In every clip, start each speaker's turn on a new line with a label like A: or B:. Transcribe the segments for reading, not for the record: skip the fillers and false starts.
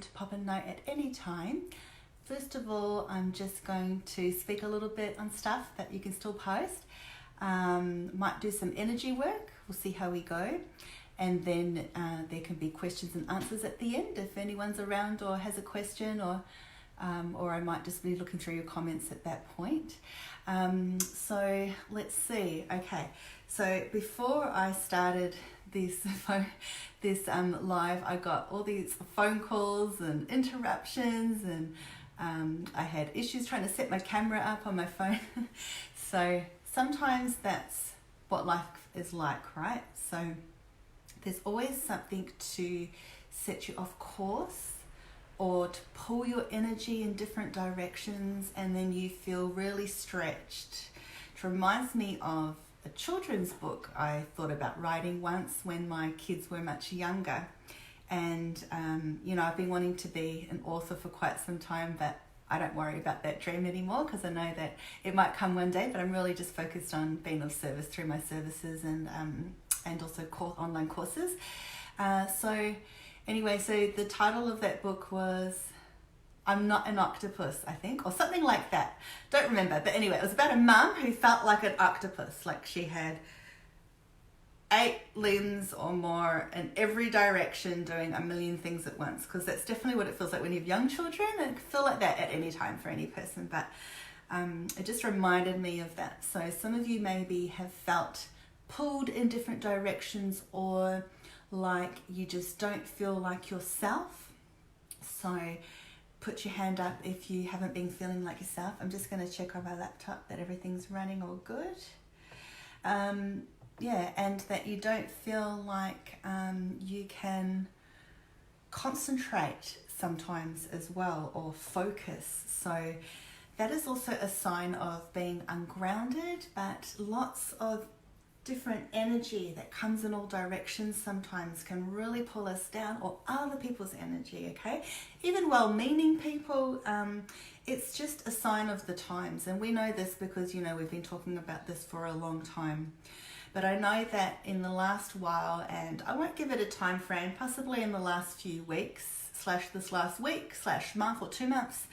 A: to pop a note at any time. First of all, I'm just going to speak a little bit on stuff that you can still post. Might do some energy work. We'll see how we go. And then there can be questions and answers at the end if anyone's around or has a question, or I might just be looking through your comments at that point. So let's see. Okay, so before I started this live, I got all these phone calls and interruptions, and I had issues trying to set my camera up on my phone. So sometimes that's what life is like, right? So there's always something to set you off course or to pull your energy in different directions, and then you feel really stretched. It reminds me of a children's book I thought about writing once when my kids were much younger. And, I've been wanting to be an author for quite some time, but I don't worry about that dream anymore because I know that it might come one day, but I'm really just focused on being of service through my services and also online courses. So the title of that book was I'm Not an Octopus, I think, or something like that. Don't remember. But anyway, it was about a mum who felt like an octopus, like she had 8 limbs or more in every direction doing a million things at once, because that's definitely what it feels like when you have young children, and it can feel like that at any time for any person. But it just reminded me of that. So some of you maybe have felt pulled in different directions, or like you just don't feel like yourself. So put your hand up if you haven't been feeling like yourself. I'm just going to check on my laptop that everything's running all good. And that you don't feel like you can concentrate sometimes as well, or focus. So that is also a sign of being ungrounded, but lots of different energy that comes in all directions sometimes can really pull us down, or other people's energy, okay? Even well-meaning people, it's just a sign of the times. And we know this because, we've been talking about this for a long time. But I know that in the last while, and I won't give it a time frame, possibly in the last few weeks, / this last week / month or 2 months,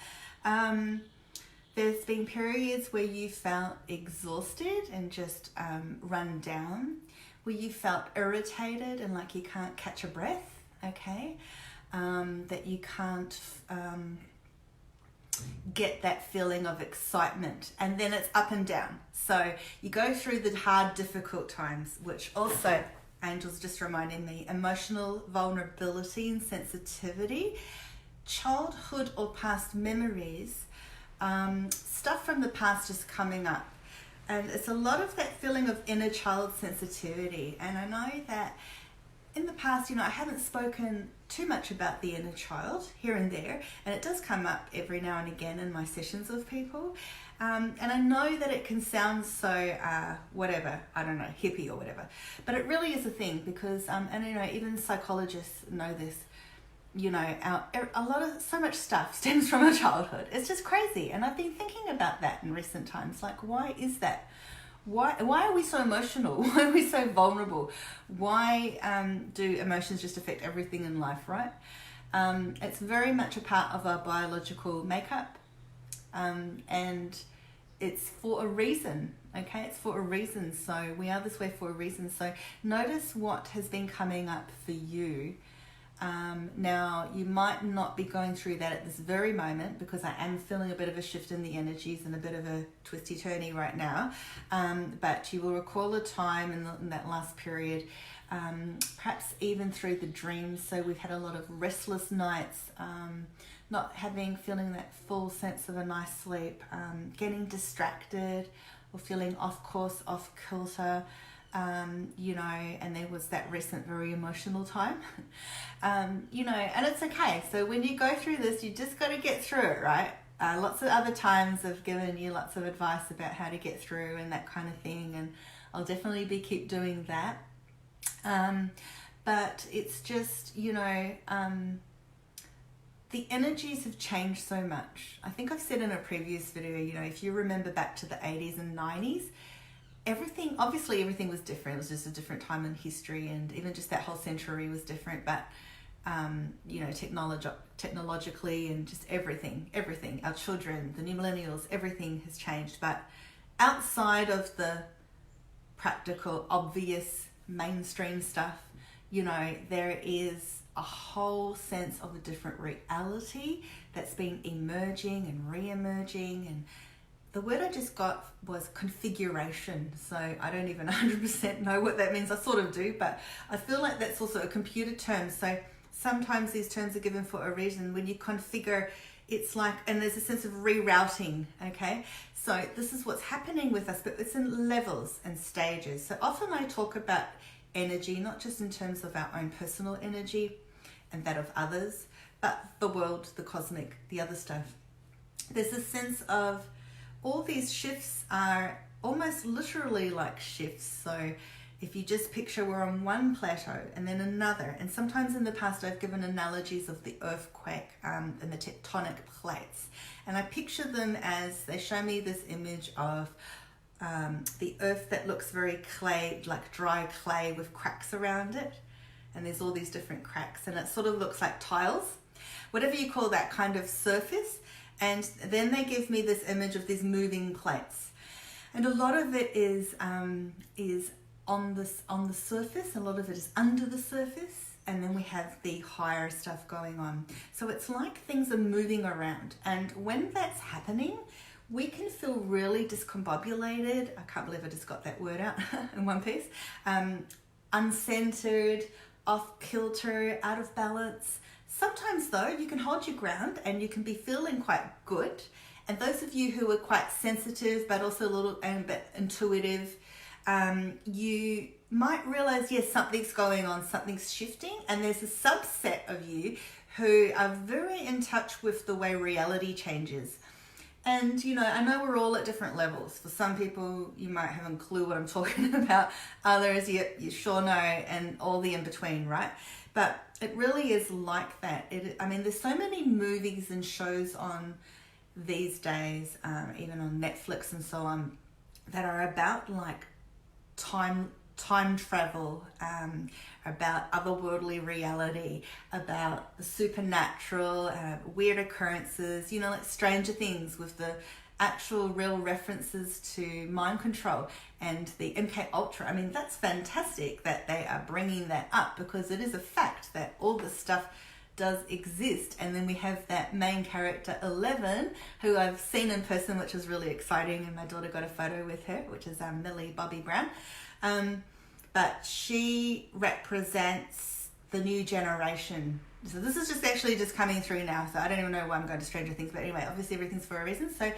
A: there's been periods where you felt exhausted and just run down, where you felt irritated and like you can't catch a breath, okay? That you can't get that feeling of excitement, and then it's up and down. So you go through the hard, difficult times, which also, angels just reminding me, emotional vulnerability and sensitivity, childhood or past memories, stuff from the past just coming up. And it's a lot of that feeling of inner child sensitivity. And I know that in the past, I haven't spoken too much about the inner child here and there, and it does come up every now and again in my sessions with people. And I know that it can sound so, hippie or whatever, but it really is a thing because, even psychologists know this, so much stuff stems from our childhood. It's just crazy. And I've been thinking about that in recent times. Like, why is that? Why are we so emotional? Why are we so vulnerable? Why do emotions just affect everything in life, right? It's very much a part of our biological makeup, and it's for a reason, okay? It's for a reason. So we are this way for a reason. So notice what has been coming up for you. Now, you might not be going through that at this very moment, because I am feeling a bit of a shift in the energies and a bit of a twisty-turny right now. But you will recall a time in that last period, perhaps even through the dreams. So we've had a lot of restless nights, feeling that full sense of a nice sleep, getting distracted or feeling off course, off kilter. And there was that recent very emotional time, and it's okay. So when you go through this, you just got to get through it, right? Lots of other times I've given you lots of advice about how to get through and that kind of thing, and I'll definitely keep doing that. But it's just, the energies have changed so much. I think I've said in a previous video, if you remember back to the 80s and 90s, everything was different. It was just a different time in history, and even just that whole century was different. But technologically and just everything. Our children, the new millennials, everything has changed. But outside of the practical, obvious, mainstream stuff, there is a whole sense of a different reality that's been emerging and re-emerging. And the word I just got was configuration. So I don't even 100% know what that means. I sort of do, but I feel like that's also a computer term. So sometimes these terms are given for a reason. When you configure, it's like, and there's a sense of rerouting, okay? So this is what's happening with us, but it's in levels and stages. So often I talk about energy, not just in terms of our own personal energy and that of others, but the world, the cosmic, the other stuff. There's a sense of all these shifts are almost literally like shifts. So if you just picture we're on one plateau and then another, and sometimes in the past I've given analogies of the earthquake and the tectonic plates, and I picture them as they show me this image of the earth that looks very clay, like dry clay with cracks around it, and there's all these different cracks, and it sort of looks like tiles, whatever you call that kind of surface. And then they give me this image of these moving plates, and a lot of it is on the surface, a lot of it is under the surface, and then we have the higher stuff going on. So it's like things are moving around, and when that's happening, we can feel really discombobulated. I can't believe I just got that word out in one piece. Uncentered, off kilter, out of balance. Sometimes though, you can hold your ground and you can be feeling quite good. And those of you who are quite sensitive, but also a little bit intuitive, you might realize, yes, something's going on, something's shifting. And there's a subset of you who are very in touch with the way reality changes. And, I know we're all at different levels. For some people, you might have a clue what I'm talking about. Others, you sure know, and all the in-between, right? But it really is like that. There's so many movies and shows on these days, even on Netflix and so on, that are about like time travel, about otherworldly reality, about the supernatural, weird occurrences, like Stranger Things with the actual real references to mind control and the MK Ultra. That's fantastic that they are bringing that up, because it is a fact that all this stuff does exist. And then we have that main character 11, who I've seen in person, which is really exciting, and my daughter got a photo with her, which is Millie Bobby Brown. But she represents the new generation. So this is just coming through now. So I don't even know why I'm going to Stranger Things, but anyway, obviously everything's for a reason. So,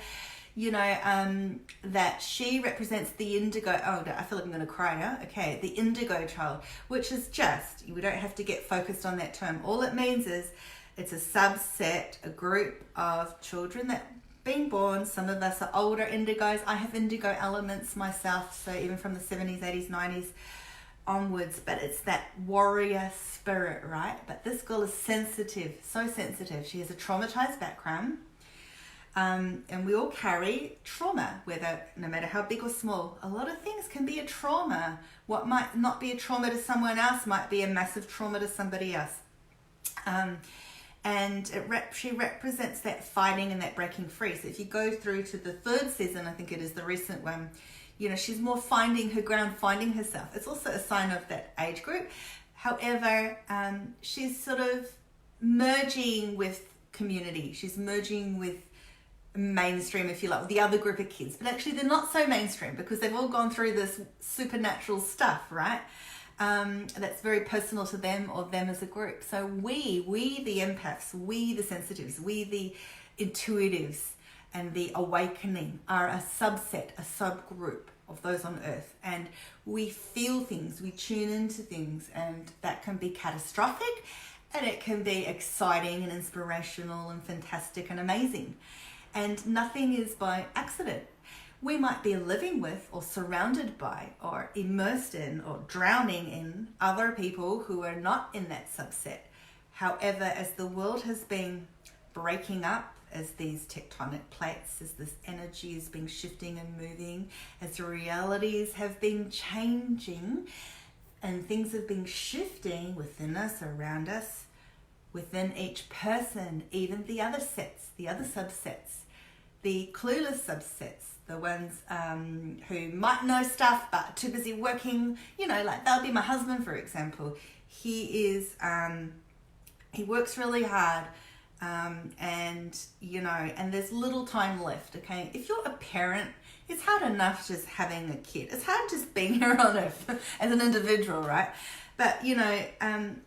A: that she represents the indigo. Oh, I feel like I'm going to cry now. Okay, the indigo child, which is we don't have to get focused on that term. All it means is it's a subset, a group of children that been born. Some of us are older indigos. I have indigo elements myself, so even from the 70s, 80s, 90s onwards, but it's that warrior spirit, right? But this girl is sensitive, so sensitive. She has a traumatized background, and we all carry trauma, no matter how big or small. A lot of things can be a trauma. What might not be a trauma to someone else might be a massive trauma to somebody else. And she represents that fighting and that breaking free. So if you go through to the third season, I think it is the recent one, she's more finding her ground, finding herself. It's also a sign of that age group. However, she's sort of merging with community. She's merging with mainstream, if you like, with the other group of kids. But actually they're not so mainstream, because they've all gone through this supernatural stuff, right? That's very personal to them or them as a group. So we the empaths, we the sensitives, we the intuitives and the awakening are a subset, a subgroup of those on earth. And we feel things, we tune into things, and that can be catastrophic, and it can be exciting and inspirational and fantastic and amazing. And nothing is by accident. We might be living with or surrounded by or immersed in or drowning in other people who are not in that subset. However, as the world has been breaking up, as these tectonic plates, as this energy has been shifting and moving, as the realities have been changing and things have been shifting within us, around us, within each person, even the other sets, the other subsets, the clueless subsets, the ones who might know stuff but are too busy working, you know, like that'll be my husband, for example. He works really hard, and, you know, and there's little time left, okay? If you're a parent, it's hard enough just having a kid. It's hard just being here on earth as an individual, right? But, you know,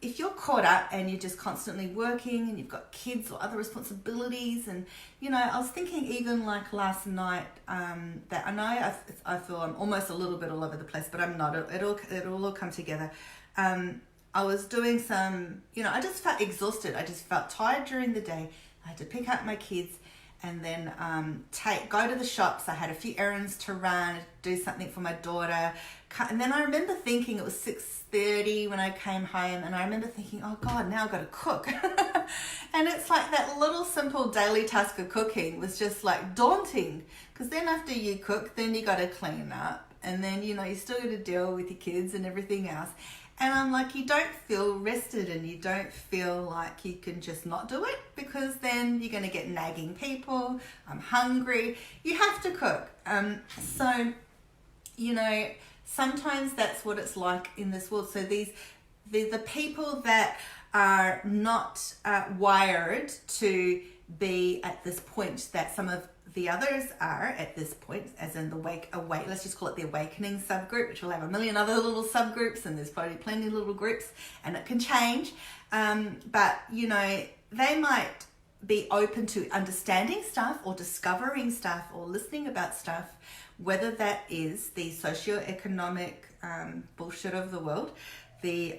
A: if you're caught up and you're just constantly working and you've got kids or other responsibilities, and, you know, I was thinking even like last night, that I know I feel I'm almost a little bit all over the place, but I'm not. It'll all come together. I was doing some, you know, I just felt exhausted. I just felt tired during the day. I had to pick up my kids and then go to the shops. I had a few errands to run, do something for my daughter. And then I remember thinking it was 6:30 when I came home, and I remember thinking, oh God, now I've got to cook. And it's like that little simple daily task of cooking was just like daunting, because then after you cook, then you got to clean up, and then, you know, you still got to deal with your kids and everything else. And I'm like, you don't feel rested, and you don't feel like you can just not do it, because then you're going to get nagging people. I'm hungry. You have to cook. So, you know, sometimes that's what it's like in this world. So the people that are not wired to be at this point that some of the others are at this point, as in let's just call it the awakening subgroup, which will have a million other little subgroups, and there's probably plenty of little groups, and it can change. But, you know, they might be open to understanding stuff or discovering stuff or listening about stuff, whether that is the socioeconomic bullshit of the world, the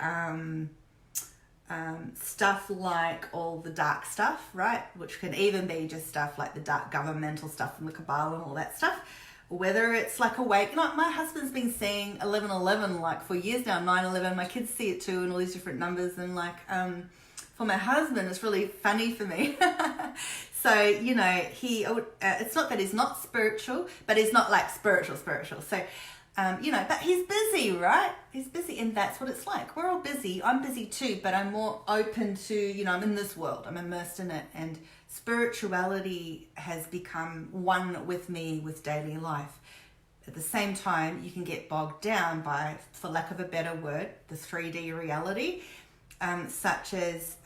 A: stuff like all the dark stuff, right? Which can even be just stuff like the dark governmental stuff from the Kabbalah and all that stuff. Whether it's like you know, my husband's been seeing 1111 like for years now, 911. My kids see it too, and all these different numbers. And like, for my husband, it's really funny for me. So, you know, it's not that he's not spiritual, but he's not like spiritual. So, you know, but he's busy, right? He's busy, and that's what it's like. We're all busy. I'm busy too, but I'm more open to, you know, I'm in this world. I'm immersed in it, and spirituality has become one with me with daily life. At the same time, you can get bogged down by, for lack of a better word, the 3D reality, such as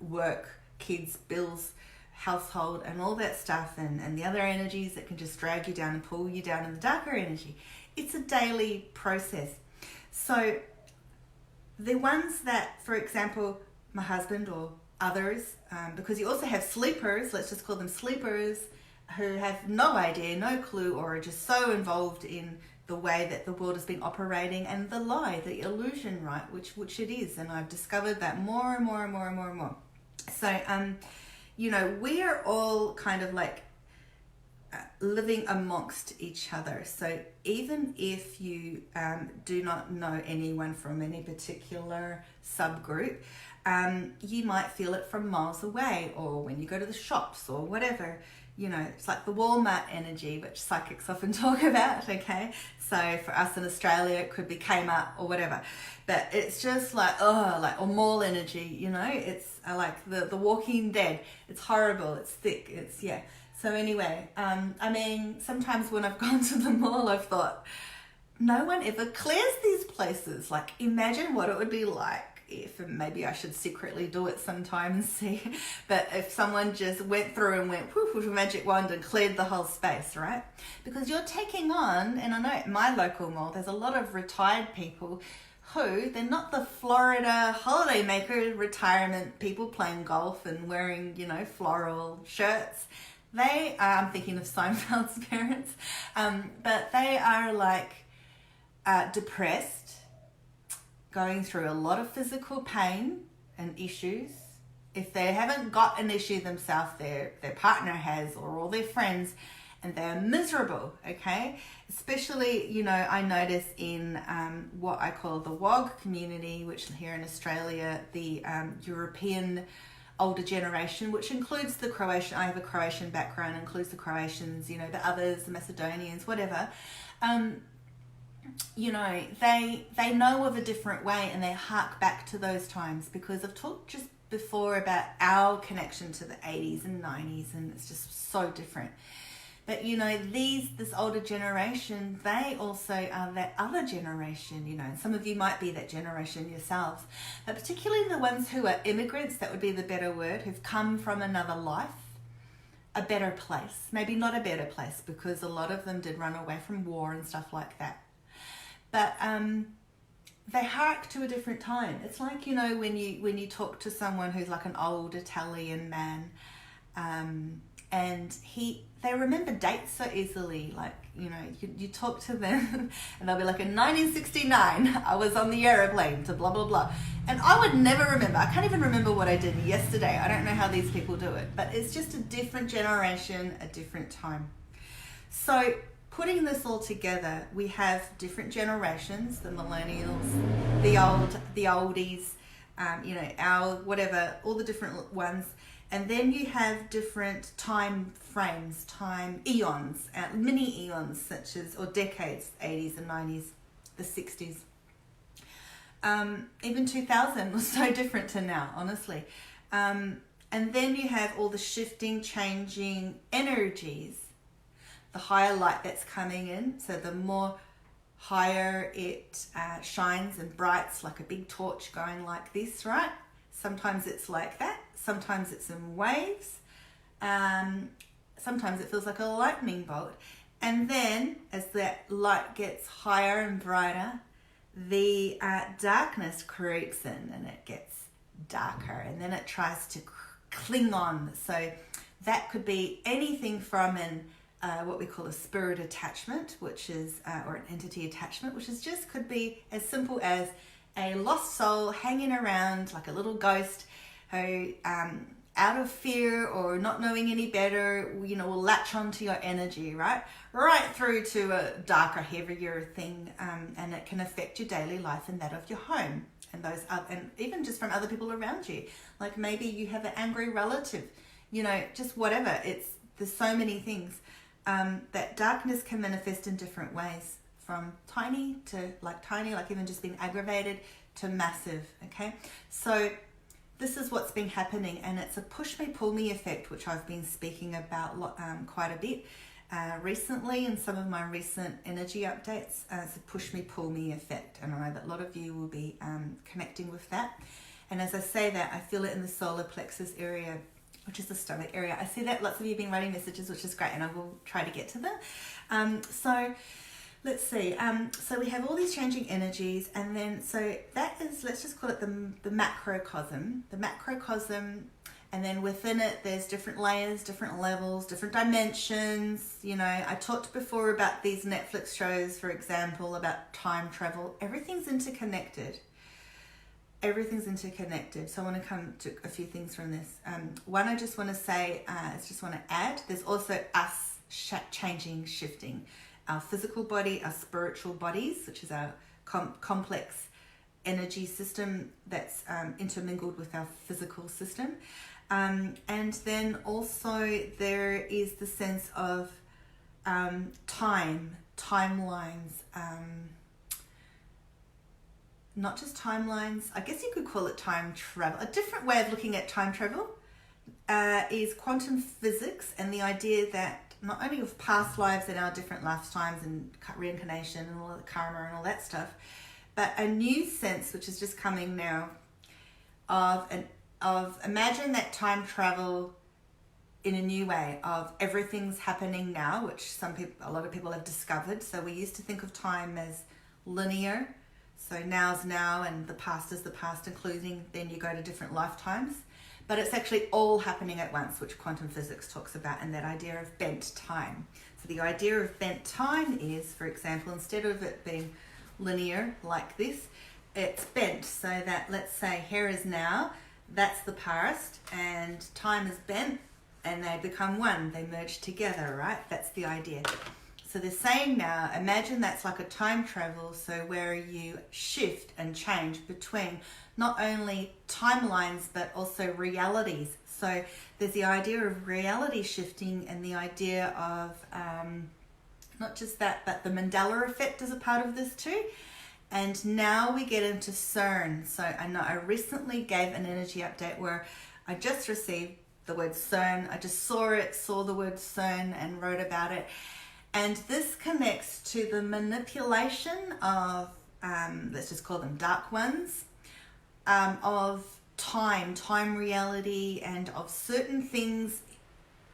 A: work, kids, bills, household, and all that stuff, and the other energies that can just drag you down and pull you down in the darker energy. It's a daily process. So the ones that, for example, my husband or others, because you also have sleepers, let's just call them sleepers, who have no idea, no clue, or are just so involved in the way that the world has been operating and the lie, the illusion, right, which it is. And I've discovered that more and more. So, you know, we're all kind of like living amongst each other. So even if you do not know anyone from any particular subgroup, you might feel it from miles away, or when you go to the shops or whatever. You know, it's like the Walmart energy, which psychics often talk about, okay? So for us in Australia, it could be Kmart or whatever. But it's just like, or mall energy, you know? It's like the Walking Dead. It's horrible, it's thick, it's, yeah. So anyway, I mean, sometimes when I've gone to the mall, I've thought, no one ever clears these places. Like, imagine what it would be like if, and maybe I should secretly do it sometime and see, but if someone just went through and went whoosh with a magic wand and cleared the whole space, right? Because you're taking on, and I know at my local mall, there's a lot of retired people who, they're not the Florida holidaymaker retirement people playing golf and wearing, you know, floral shirts. They are, I'm thinking of Seinfeld's parents, but they are like depressed, going through a lot of physical pain and issues. If they haven't got an issue themselves, their partner has, or all their friends, and they're miserable, okay? Especially, you know, I notice in what I call the WOG community, which here in Australia, the European older generation, which includes the Croatian, I have a Croatian background, includes the Croatians, you know, the others, the Macedonians, whatever. You know, they know of a different way, and they hark back to those times because of just before about our connection to the 80s and 90s, and it's just so different. But you know, this older generation, they also are that other generation, you know, and some of you might be that generation yourselves, but particularly the ones who are immigrants, that would be the better word, who've come from another life, a better place. Maybe not a better place, because a lot of them did run away from war and stuff like that. But they hark to a different time. It's like, you know, when you talk to someone who's like an old Italian man, and they remember dates so easily. Like, you know, you talk to them and they'll be like, in 1969 I was on the aeroplane to blah blah blah, and I would never remember. I can't even remember what I did yesterday. I don't know how these people do it, but it's just a different generation, a different time. So putting this all together, we have different generations: the millennials, the oldies, you know, our whatever, all the different ones. And then you have different time frames, time eons, mini eons, such as, or decades, 80s and 90s, the 60s. Even 2000 was so different to now, honestly. And then you have all the shifting, changing energies, the higher light that's coming in. So the more higher it shines and brights, like a big torch going like this, right? Sometimes it's like that. Sometimes it's in waves. Sometimes it feels like a lightning bolt. And then as that light gets higher and brighter, the darkness creeps in and it gets darker, and then it tries to cling on. So that could be anything from what we call a spirit attachment, which is, or an entity attachment, which is just could be as simple as a lost soul hanging around like a little ghost who, out of fear or not knowing any better, you know, will latch onto your energy, right through to a darker, heavier thing, and it can affect your daily life and that of your home, and those and even just from other people around you. Like maybe you have an angry relative, you know, just whatever. There's so many things. That darkness can manifest in different ways, from tiny, like even just being aggravated, to massive. Okay, so this is what's been happening, and it's a push me pull me effect, which I've been speaking about quite a bit recently in some of my recent energy updates. It's a push me pull me effect, and I know that a lot of you will be connecting with that. And as I say that, I feel it in the solar plexus area, which is the stomach area. I see that lots of you have been writing messages, which is great, and I will try to get to them. So let's see. So we have all these changing energies, and then so that is, let's just call it the macrocosm. The macrocosm, and then within it there's different layers, different levels, different dimensions. You know, I talked before about these Netflix shows, for example, about time travel. Everything's interconnected. Everything's interconnected. So I want to come to a few things from this. One, I just want to say, there's also us changing, shifting. Our physical body, our spiritual bodies, which is our complex energy system that's intermingled with our physical system. And then also there is the sense of timelines, not just timelines, I guess you could call it time travel. A different way of looking at time travel is quantum physics, and the idea that not only of past lives and our different lifetimes and reincarnation and all the karma and all that stuff, but a new sense which is just coming now of imagine that time travel in a new way, of everything's happening now, which a lot of people have discovered. So we used to think of time as linear, so now's now and the past is the past, including then you go to different lifetimes. But it's actually all happening at once, which quantum physics talks about, and that idea of bent time. So the idea of bent time is, for example, instead of it being linear like this, it's bent, so that, let's say, here is now, that's the past, and time is bent, and they become one, they merge together, right? That's the idea. So they're saying now, imagine that's like a time travel, so where you shift and change between not only timelines, but also realities. So there's the idea of reality shifting, and the idea of not just that, but the Mandela effect is a part of this too. And now we get into CERN. So I know I recently gave an energy update where I just received the word CERN. I just saw the word CERN and wrote about it. And this connects to the manipulation of, let's just call them dark ones, of time reality, and of certain things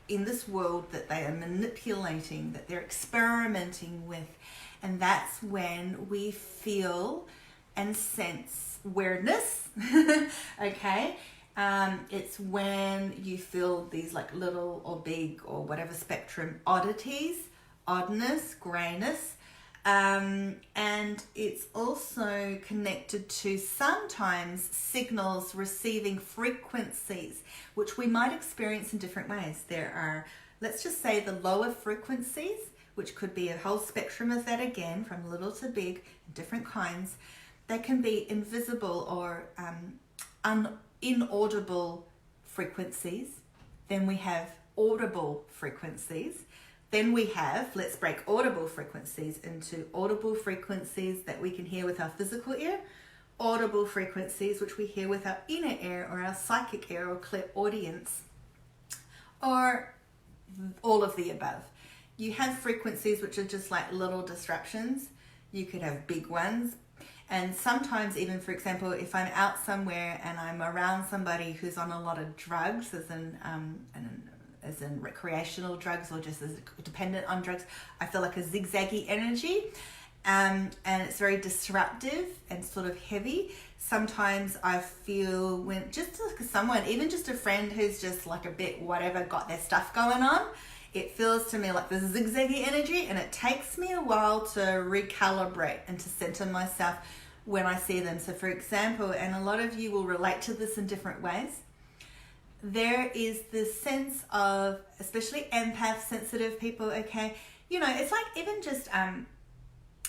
A: in this world that they are manipulating, that they're experimenting with. And that's when we feel and sense weirdness. Okay. It's when you feel these like little or big or whatever spectrum oddities, oddness, grayness. And it's also connected to sometimes signals receiving frequencies, which we might experience in different ways. There are, let's just say, the lower frequencies, which could be a whole spectrum of that again, from little to big, different kinds. They can be invisible or inaudible frequencies. Then we have audible frequencies. Then we have, let's break audible frequencies into audible frequencies that we can hear with our physical ear, audible frequencies which we hear with our inner ear or our psychic ear or clairaudience, or all of the above. You have frequencies which are just like little disruptions. You could have big ones. And sometimes even, for example, if I'm out somewhere and I'm around somebody who's on a lot of drugs, as in recreational drugs or just as dependent on drugs, I feel like a zigzaggy energy. And it's very disruptive and sort of heavy. Sometimes I feel when just like someone, even just a friend who's just like a bit whatever, got their stuff going on, it feels to me like this zigzaggy energy, and it takes me a while to recalibrate and to center myself when I see them. So for example, and a lot of you will relate to this in different ways, there is this sense of, especially empath, sensitive people, okay, you know, it's like even just, and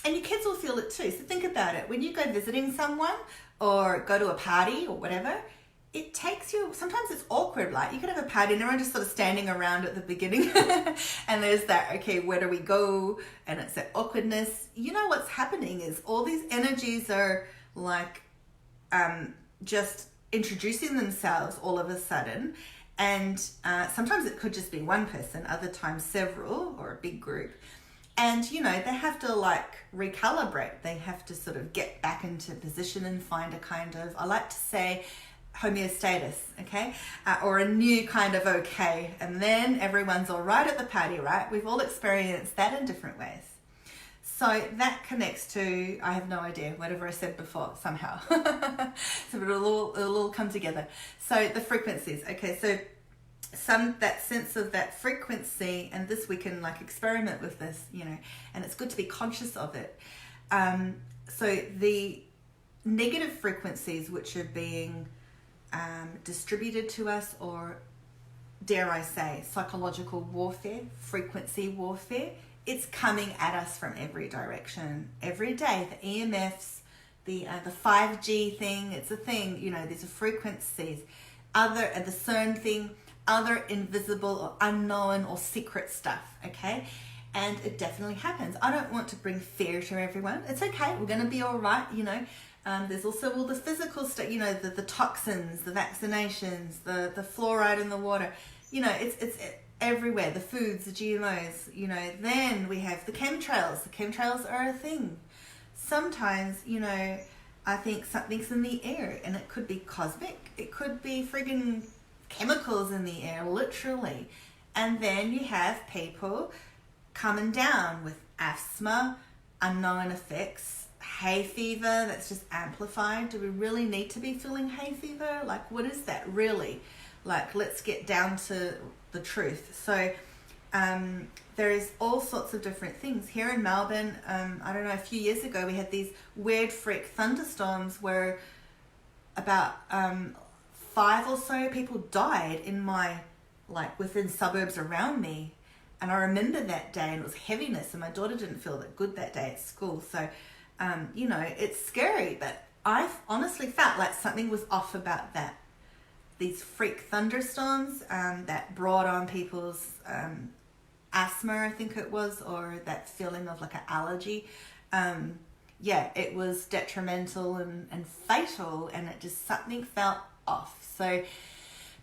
A: your kids will feel it too. So think about it. When you go visiting someone or go to a party or whatever, it takes you, sometimes it's awkward, like you could have a party and everyone just sort of standing around at the beginning and there's that, okay, where do we go? And it's that awkwardness. You know what's happening is all these energies are like just introducing themselves all of a sudden, and sometimes it could just be one person, other times several or a big group, and you know they have to like recalibrate. They have to sort of get back into position and find a kind of, I like to say, homeostasis, okay, or a new kind of okay, and then everyone's all right at the party, right? We've all experienced that in different ways. So that connects to, I have no idea, whatever I said before, somehow. So it'll all come together. So the frequencies, okay, so that sense of that frequency, and this we can like experiment with this, you know, and it's good to be conscious of it. So the negative frequencies which are being distributed to us, or dare I say psychological warfare, frequency warfare, it's coming at us from every direction every day. The EMFs, the 5G thing, it's a thing, you know, these are frequencies. The CERN thing, other invisible or unknown or secret stuff, okay? And it definitely happens. I don't want to bring fear to everyone. It's okay, we're going to be all right, you know. There's also all the physical stuff, you know, the toxins, the vaccinations, the fluoride in the water, you know, it's everywhere, the foods, the GMOs, you know. Then we have the chemtrails. The chemtrails are a thing. Sometimes, you know, I think something's in the air, and it could be cosmic. It could be friggin' chemicals in the air, literally. And then you have people coming down with asthma, unknown effects, hay fever that's just amplified. Do we really need to be feeling hay fever? Like, what is that really? Like, let's get down to the truth. So there is all sorts of different things. Here in Melbourne, I don't know, a few years ago we had these weird freak thunderstorms where about 5 or so people died in my, like, within suburbs around me. And I remember that day, and it was heaviness, and my daughter didn't feel that good that day at school. So, you know, it's scary, but I honestly felt like something was off about that. These freak thunderstorms that brought on people's asthma, I think it was, or that feeling of like an allergy. yeah, it was detrimental and fatal, and it just, something felt off. So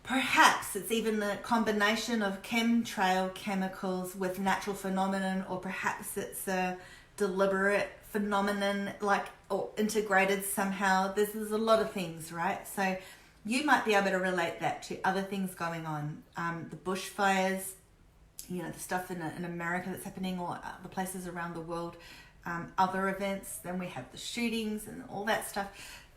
A: perhaps it's even a combination of chemtrail chemicals with natural phenomenon, or perhaps it's a deliberate phenomenon, like, or integrated somehow. There's a lot of things, right? So you might be able to relate that to other things going on. The bushfires, you know, the stuff in America that's happening, or the places around the world, other events. Then we have the shootings and all that stuff.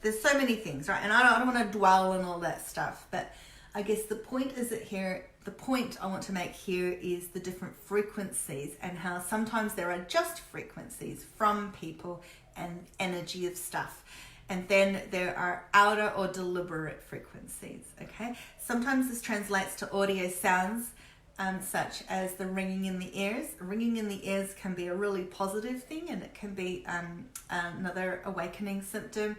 A: There's so many things, right? And I don't want to dwell on all that stuff, but I guess the point I want to make here is the different frequencies, and how sometimes there are just frequencies from people and energy of stuff. And then there are outer or deliberate frequencies, okay? Sometimes this translates to audio sounds, such as the ringing in the ears. Ringing in the ears can be a really positive thing, and it can be another awakening symptom,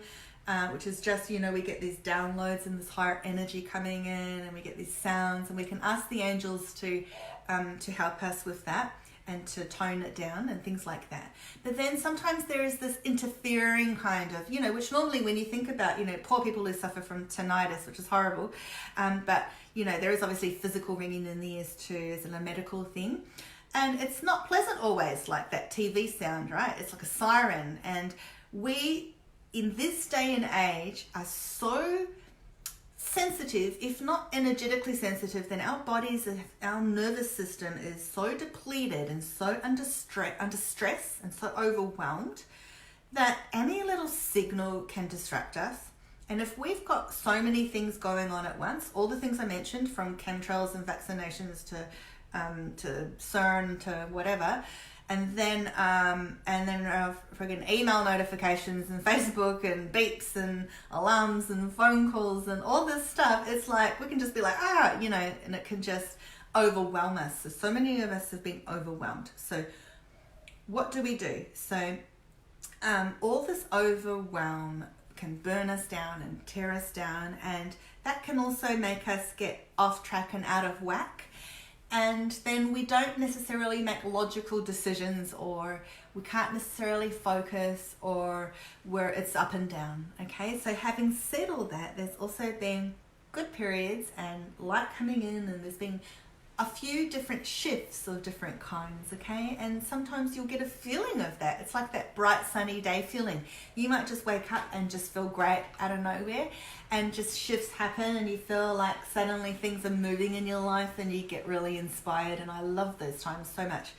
A: which is just, you know, we get these downloads and this higher energy coming in, and we get these sounds, and we can ask the angels to help us with that and to tone it down and things like that. But then sometimes there is this interfering kind of, you know, which normally when you think about, you know, poor people who suffer from tinnitus, which is horrible, but, you know, there is obviously physical ringing in the ears too, as a medical thing. And it's not pleasant always, like that TV sound, right? It's like a siren. And we, in this day and age, are so sensitive, if not energetically sensitive, then our bodies, our nervous system is so depleted and so under stress and so overwhelmed that any little signal can distract us. And if we've got so many things going on at once, all the things I mentioned, from chemtrails and vaccinations to CERN to whatever, and then friggin' email notifications and Facebook and beeps and alarms and phone calls and all this stuff, it's like we can just be like, you know, and it can just overwhelm us. So many of us have been overwhelmed. So what do we do? So all this overwhelm can burn us down and tear us down, and that can also make us get off track and out of whack. And then we don't necessarily make logical decisions, or we can't necessarily focus, or where it's up and down. Okay, so having said all that, there's also been good periods and light coming in, and there's been a few different shifts of different kinds, okay? And sometimes you'll get a feeling of that. It's like that bright sunny day feeling. You might just wake up and just feel great out of nowhere, and just shifts happen, and you feel like suddenly things are moving in your life, and you get really inspired. And I love those times so much.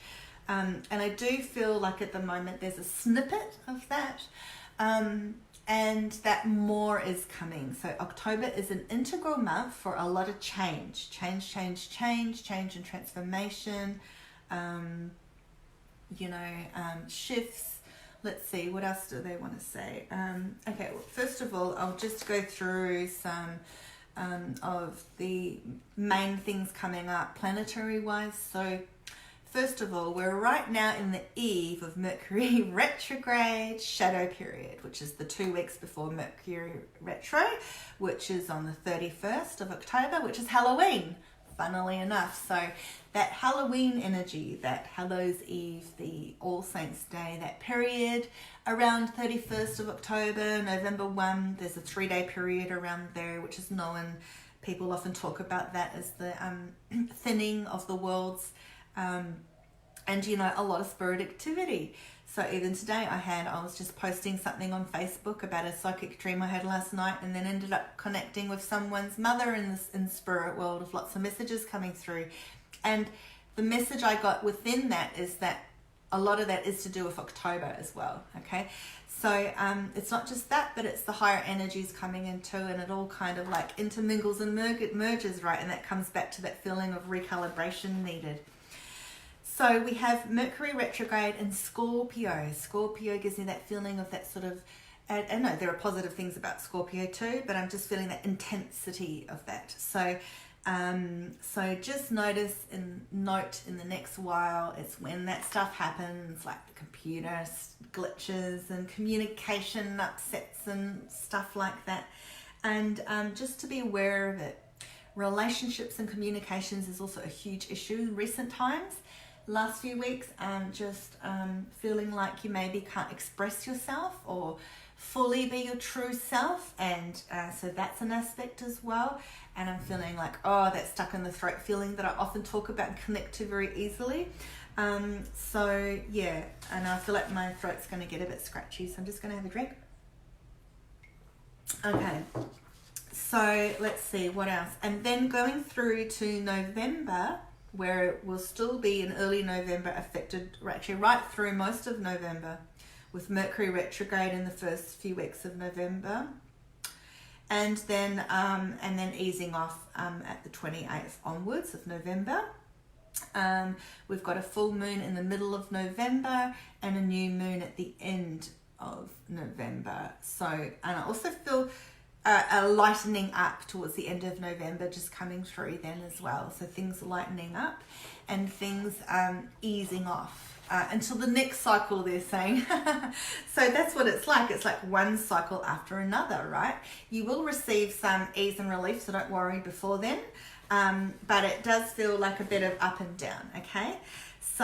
A: And I do feel like at the moment there's a snippet of that, and that more is coming. So October is an integral month for a lot of change and transformation, shifts. Let's see, what else do they want to say? Okay, well, first of all, I'll just go through some of the main things coming up planetary-wise. So first of all, we're right now in the eve of Mercury retrograde shadow period, which is the 2 weeks before Mercury retro, which is on the 31st of October, which is Halloween, funnily enough. So that Halloween energy, that Hallows Eve, the All Saints Day, that period around 31st of October, November 1, there's a 3-day period around there, which is known, people often talk about that as the thinning of the worlds. And you know, a lot of spirit activity. So even today I was just posting something on Facebook about a psychic dream I had last night, and then ended up connecting with someone's mother in the spirit world, with lots of messages coming through. And the message I got within that is that a lot of that is to do with October as well. Okay, so it's not just that, but it's the higher energies coming in too, and it all kind of like intermingles and merges, right? And that comes back to that feeling of recalibration needed. So we have Mercury retrograde in Scorpio. Scorpio gives me that feeling of that sort of, I know there are positive things about Scorpio too, but I'm just feeling that intensity of that. So just note in the next while, it's when that stuff happens, like the computer glitches and communication upsets and stuff like that. And just to be aware of it. Relationships and communications is also a huge issue in recent times. last few weeks, just feeling like you maybe can't express yourself or fully be your true self, and so that's an aspect as well. And I'm feeling like, oh, that stuck in the throat feeling that I often talk about and connect to very easily. So yeah, and I feel like my throat's going to get a bit scratchy, so I'm just going to have a drink. Okay, so let's see what else. And then going through to November, where it will still be in early November affected, actually right through most of November, with Mercury retrograde in the first few weeks of November, and then easing off at the 28th onwards of November. We've got a full moon in the middle of November and a new moon at the end of November. So, and I also feel a lightening up towards the end of November just coming through then as well. So things lightening up and things easing off. Until the next cycle, they're saying. So that's what it's like. It's like one cycle after another, right? You will receive some ease and relief, so don't worry before then. But it does feel like a bit of up and down, okay? So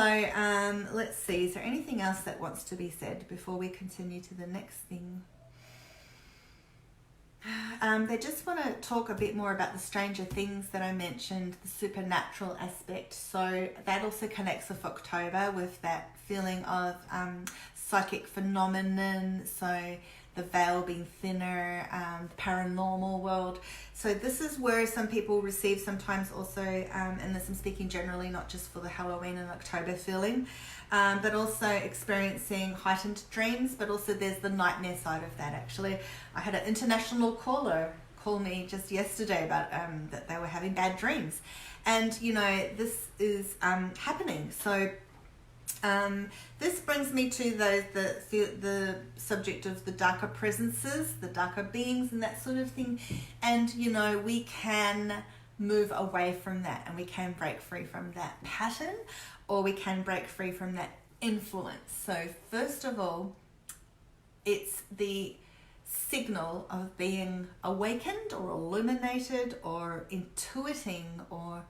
A: let's see. Is there anything else that wants to be said before we continue to the next thing? They just want to talk a bit more about the stranger things that I mentioned, the supernatural aspect. So that also connects with October, with that feeling of psychic phenomenon. So the veil being thinner, the paranormal world. So this is where some people receive sometimes also, and this I'm speaking generally, not just for the Halloween and October feeling, but also experiencing heightened dreams, but also there's the nightmare side of that actually. I had an international caller call me just yesterday about that they were having bad dreams. And you know, this is happening. So this brings me to the subject of the darker presences, the darker beings and that sort of thing. And you know, we can move away from that and we can break free from that pattern, or we can break free from that influence. So first of all, it's the signal of being awakened or illuminated or intuiting or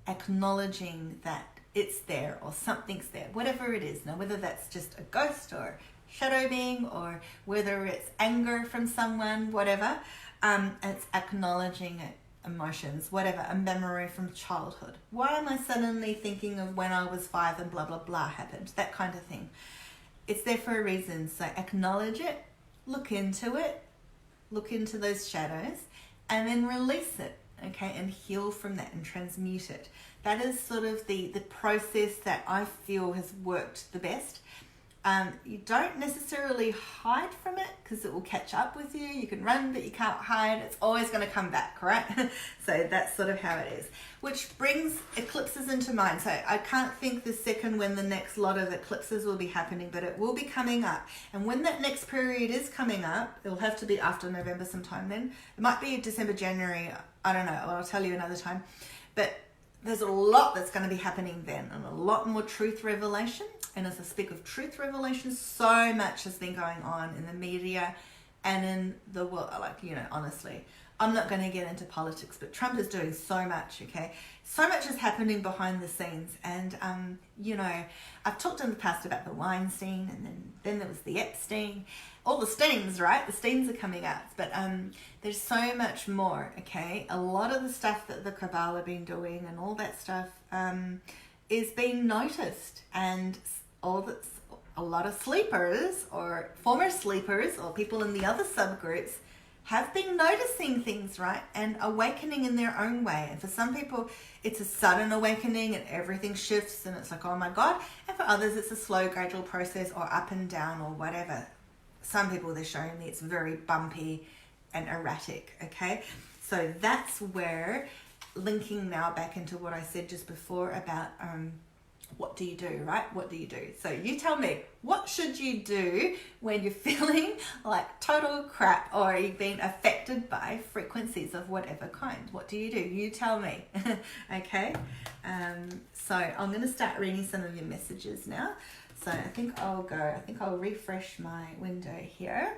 A: acknowledging that it's there or something's there, whatever it is. Now, whether that's just a ghost or shadow being, or whether it's anger from someone, whatever, it's acknowledging it, emotions, whatever, a memory from childhood. Why am I suddenly thinking of when I was 5 and blah, blah, blah happened? That kind of thing. It's there for a reason. So acknowledge it, look into those shadows, and then release it, okay, and heal from that and transmute it. That is sort of the process that I feel has worked the best. You don't necessarily hide from it because it will catch up with you. You can run, but you can't hide. It's always going to come back, right? So that's sort of how it is. Which brings eclipses into mind. So I can't think the second when the next lot of eclipses will be happening, but it will be coming up. And when that next period is coming up, it'll have to be after November sometime then. It might be December, January. I don't know. I'll tell you another time. But there's a lot that's going to be happening then, and a lot more truth revelation. And as I speak of truth revelation, so much has been going on in the media and in the world. Like, you know, honestly, I'm not going to get into politics, but Trump is doing so much, okay? So much is happening behind the scenes. And, you know, I've talked in the past about the Weinstein, and then there was the Epstein. All the Steins, right? The Steins are coming out. But there's so much more, okay? A lot of the stuff that the Cabal have been doing and all that stuff is being noticed. And a lot of sleepers or former sleepers or people in the other subgroups have been noticing things, right? And awakening in their own way. And for some people, it's a sudden awakening and everything shifts and it's like, oh my God. And for others, it's a slow, gradual process or up and down or whatever. Some people, they're showing me it's very bumpy and erratic, okay? So that's where, linking now back into what I said just before about what do you do, right? What do you do? So you tell me, what should you do when you're feeling like total crap or you've been affected by frequencies of whatever kind? What do? You tell me, okay? So I'm going to start reading some of your messages now. So I think I'll refresh my window here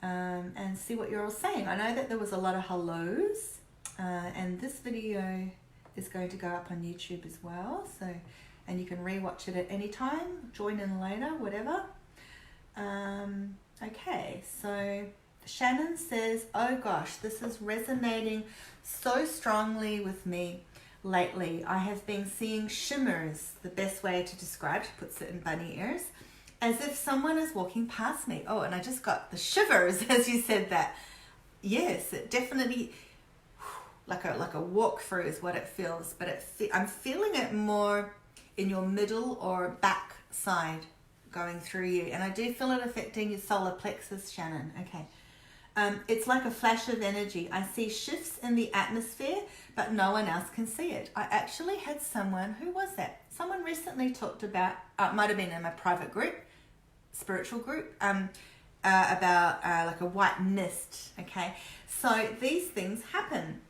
A: and see what you're all saying. I know that there was a lot of hellos and this video is going to go up on YouTube as well. So and you can rewatch it at any time, join in later, whatever. Okay, so Shannon says, oh gosh, this is resonating so strongly with me lately. I have been seeing shimmers, the best way to describe, she puts it in bunny ears, as if someone is walking past me. Oh, and I just got the shivers as you said that. Yes, it definitely, like a walk through is what it feels, but I'm feeling it more in your middle or back side going through you, and I do feel it affecting your solar plexus, Shannon. Okay. It's like a flash of energy. I see shifts in the atmosphere, but no one else can see it. I actually had someone, who was that? Someone recently talked about, might have been in my private group, spiritual group, about like a white mist, okay? So these things happen.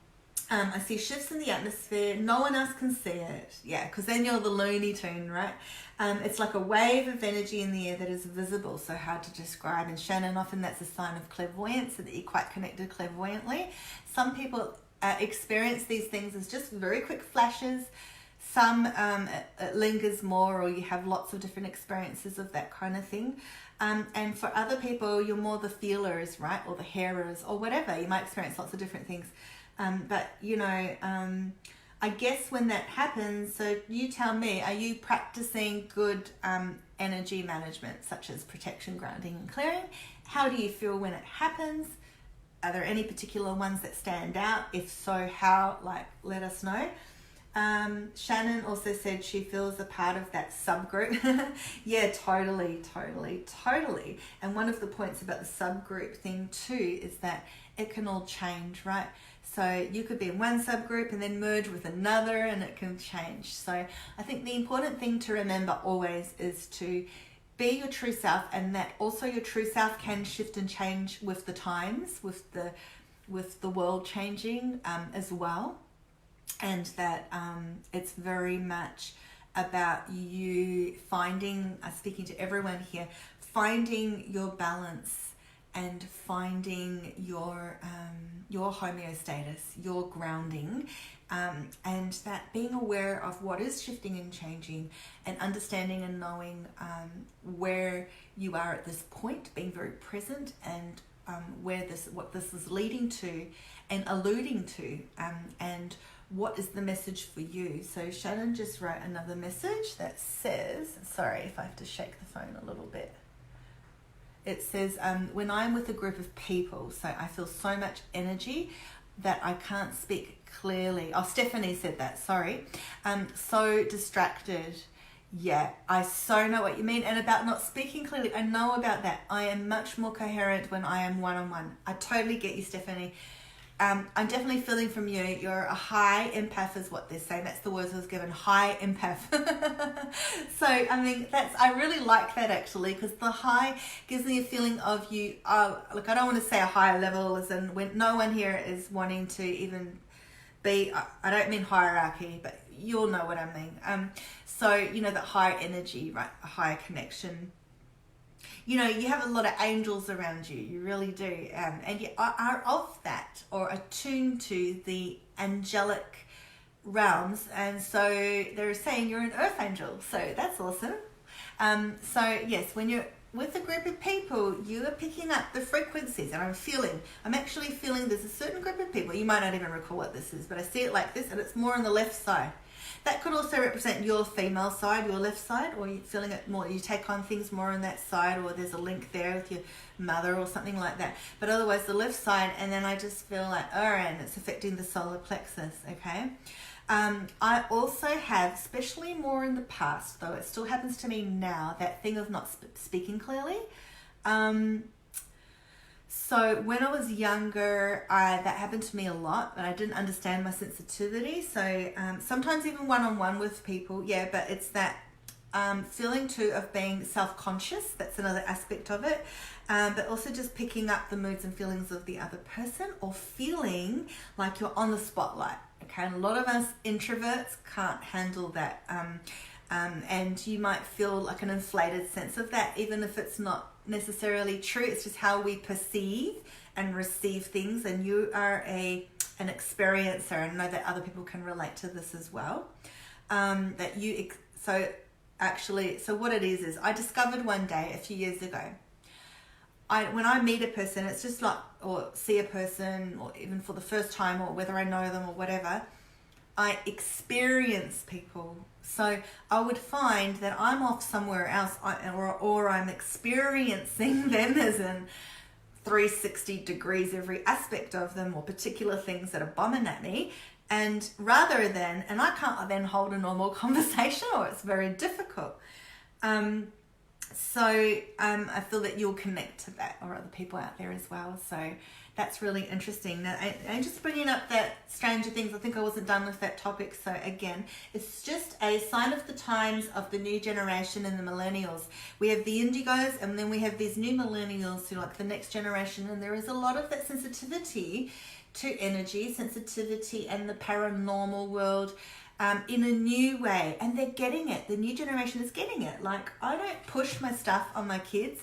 A: I see shifts in the atmosphere, no one else can see it. Yeah, because then you're the Looney Tune, right? It's like a wave of energy in the air that is visible, so hard to describe. And Shannon, often that's a sign of clairvoyance, so that you're quite connected clairvoyantly. Some people experience these things as just very quick flashes. Some it lingers more, or you have lots of different experiences of that kind of thing. And for other people, you're more the feelers, right? Or the hearers, or whatever. You might experience lots of different things. But, you know, I guess when that happens, so you tell me, are you practicing good energy management, such as protection, grounding, and clearing? How do you feel when it happens? Are there any particular ones that stand out? If so, how? Like, let us know. Shannon also said she feels a part of that subgroup. Yeah, totally. And one of the points about the subgroup thing too is that it can all change, right? So you could be in one subgroup and then merge with another, and it can change. So I think the important thing to remember always is to be your true self, and that also your true self can shift and change with the times, with the world changing as well. And that it's very much about you finding, speaking to everyone here, finding your balance and finding your homeostasis, your grounding, and that being aware of what is shifting and changing, and understanding and knowing where you are at this point, being very present, and what this is leading to and alluding to, and what is the message for you. So Shannon just wrote another message that says, sorry if I have to shake the phone a little bit. It says, when I'm with a group of people, so I feel so much energy that I can't speak clearly. Oh, Stephanie said that, sorry. So distracted. Yeah, I so know what you mean. And about not speaking clearly, I know about that. I am much more coherent when I am one-on-one. I totally get you, Stephanie. I'm definitely feeling from you. You're a high empath is what they're saying. That's the words I was given, high empath. So, I mean, I really like that actually, because the high gives me a feeling of you. Look, I don't want to say a higher level as in when no one here is wanting to even be, I don't mean hierarchy, but you'll know what I mean. So, you know, that higher energy, right? A higher connection. You know, you have a lot of angels around you. You really do. And you are of that, or attuned to the angelic realms. And so they're saying you're an earth angel. So that's awesome. So yes, when you're with a group of people, you are picking up the frequencies. And I'm actually feeling there's a certain group of people. You might not even recall what this is, but I see it like this, and it's more on the left side. That could also represent your female side, your left side, or you're feeling it more, you take on things more on that side, or there's a link there with your mother or something like that. But otherwise the left side, and then I just feel like, and it's affecting the solar plexus, okay? I also have, especially more in the past, though it still happens to me now, that thing of not speaking clearly. So when I was younger, that happened to me a lot, but I didn't understand my sensitivity. So sometimes even one-on-one with people, yeah, but it's that feeling too of being self-conscious. That's another aspect of it. But also just picking up the moods and feelings of the other person, or feeling like you're on the spotlight. Okay, and a lot of us introverts can't handle that. And you might feel like an inflated sense of that, even if it's not necessarily true. It's just how we perceive and receive things, and you are an experiencer, and I know that other people can relate to this as well. That you So what it is I discovered one day a few years ago, when I meet a person, it's just like, or see a person, or even for the first time, or whether I know them or whatever, I experience people. So I would find that I'm off somewhere else, or I'm experiencing them as in 360 degrees every aspect of them, or particular things that are bombing at me. And rather than, and I can't then hold a normal conversation, or it's very difficult. I feel that you'll connect to that, or other people out there as well. So that's really interesting. Now, and just bringing up that Stranger Things, I think I wasn't done with that topic. So again, it's just a sign of the times of the new generation and the millennials. We have the indigos, and then we have these new millennials who like the next generation. And there is a lot of that sensitivity to energy, sensitivity, and the paranormal world in a new way. And they're getting it. The new generation is getting it. Like, I don't push my stuff on my kids.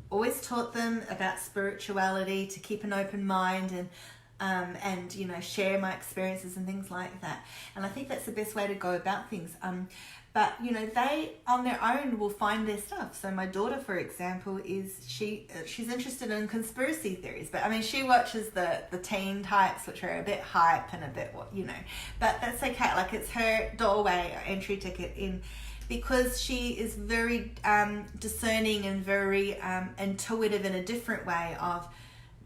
A: Always taught them about spirituality, to keep an open mind, and you know, share my experiences and things like that. And I think that's the best way to go about things. But you know, they on their own will find their stuff. So my daughter, for example, she's interested in conspiracy theories, but I mean, she watches the teen types, which are a bit hype and a bit, you know, but that's okay. Like, it's her doorway or entry ticket in, because she is very discerning and very intuitive in a different way of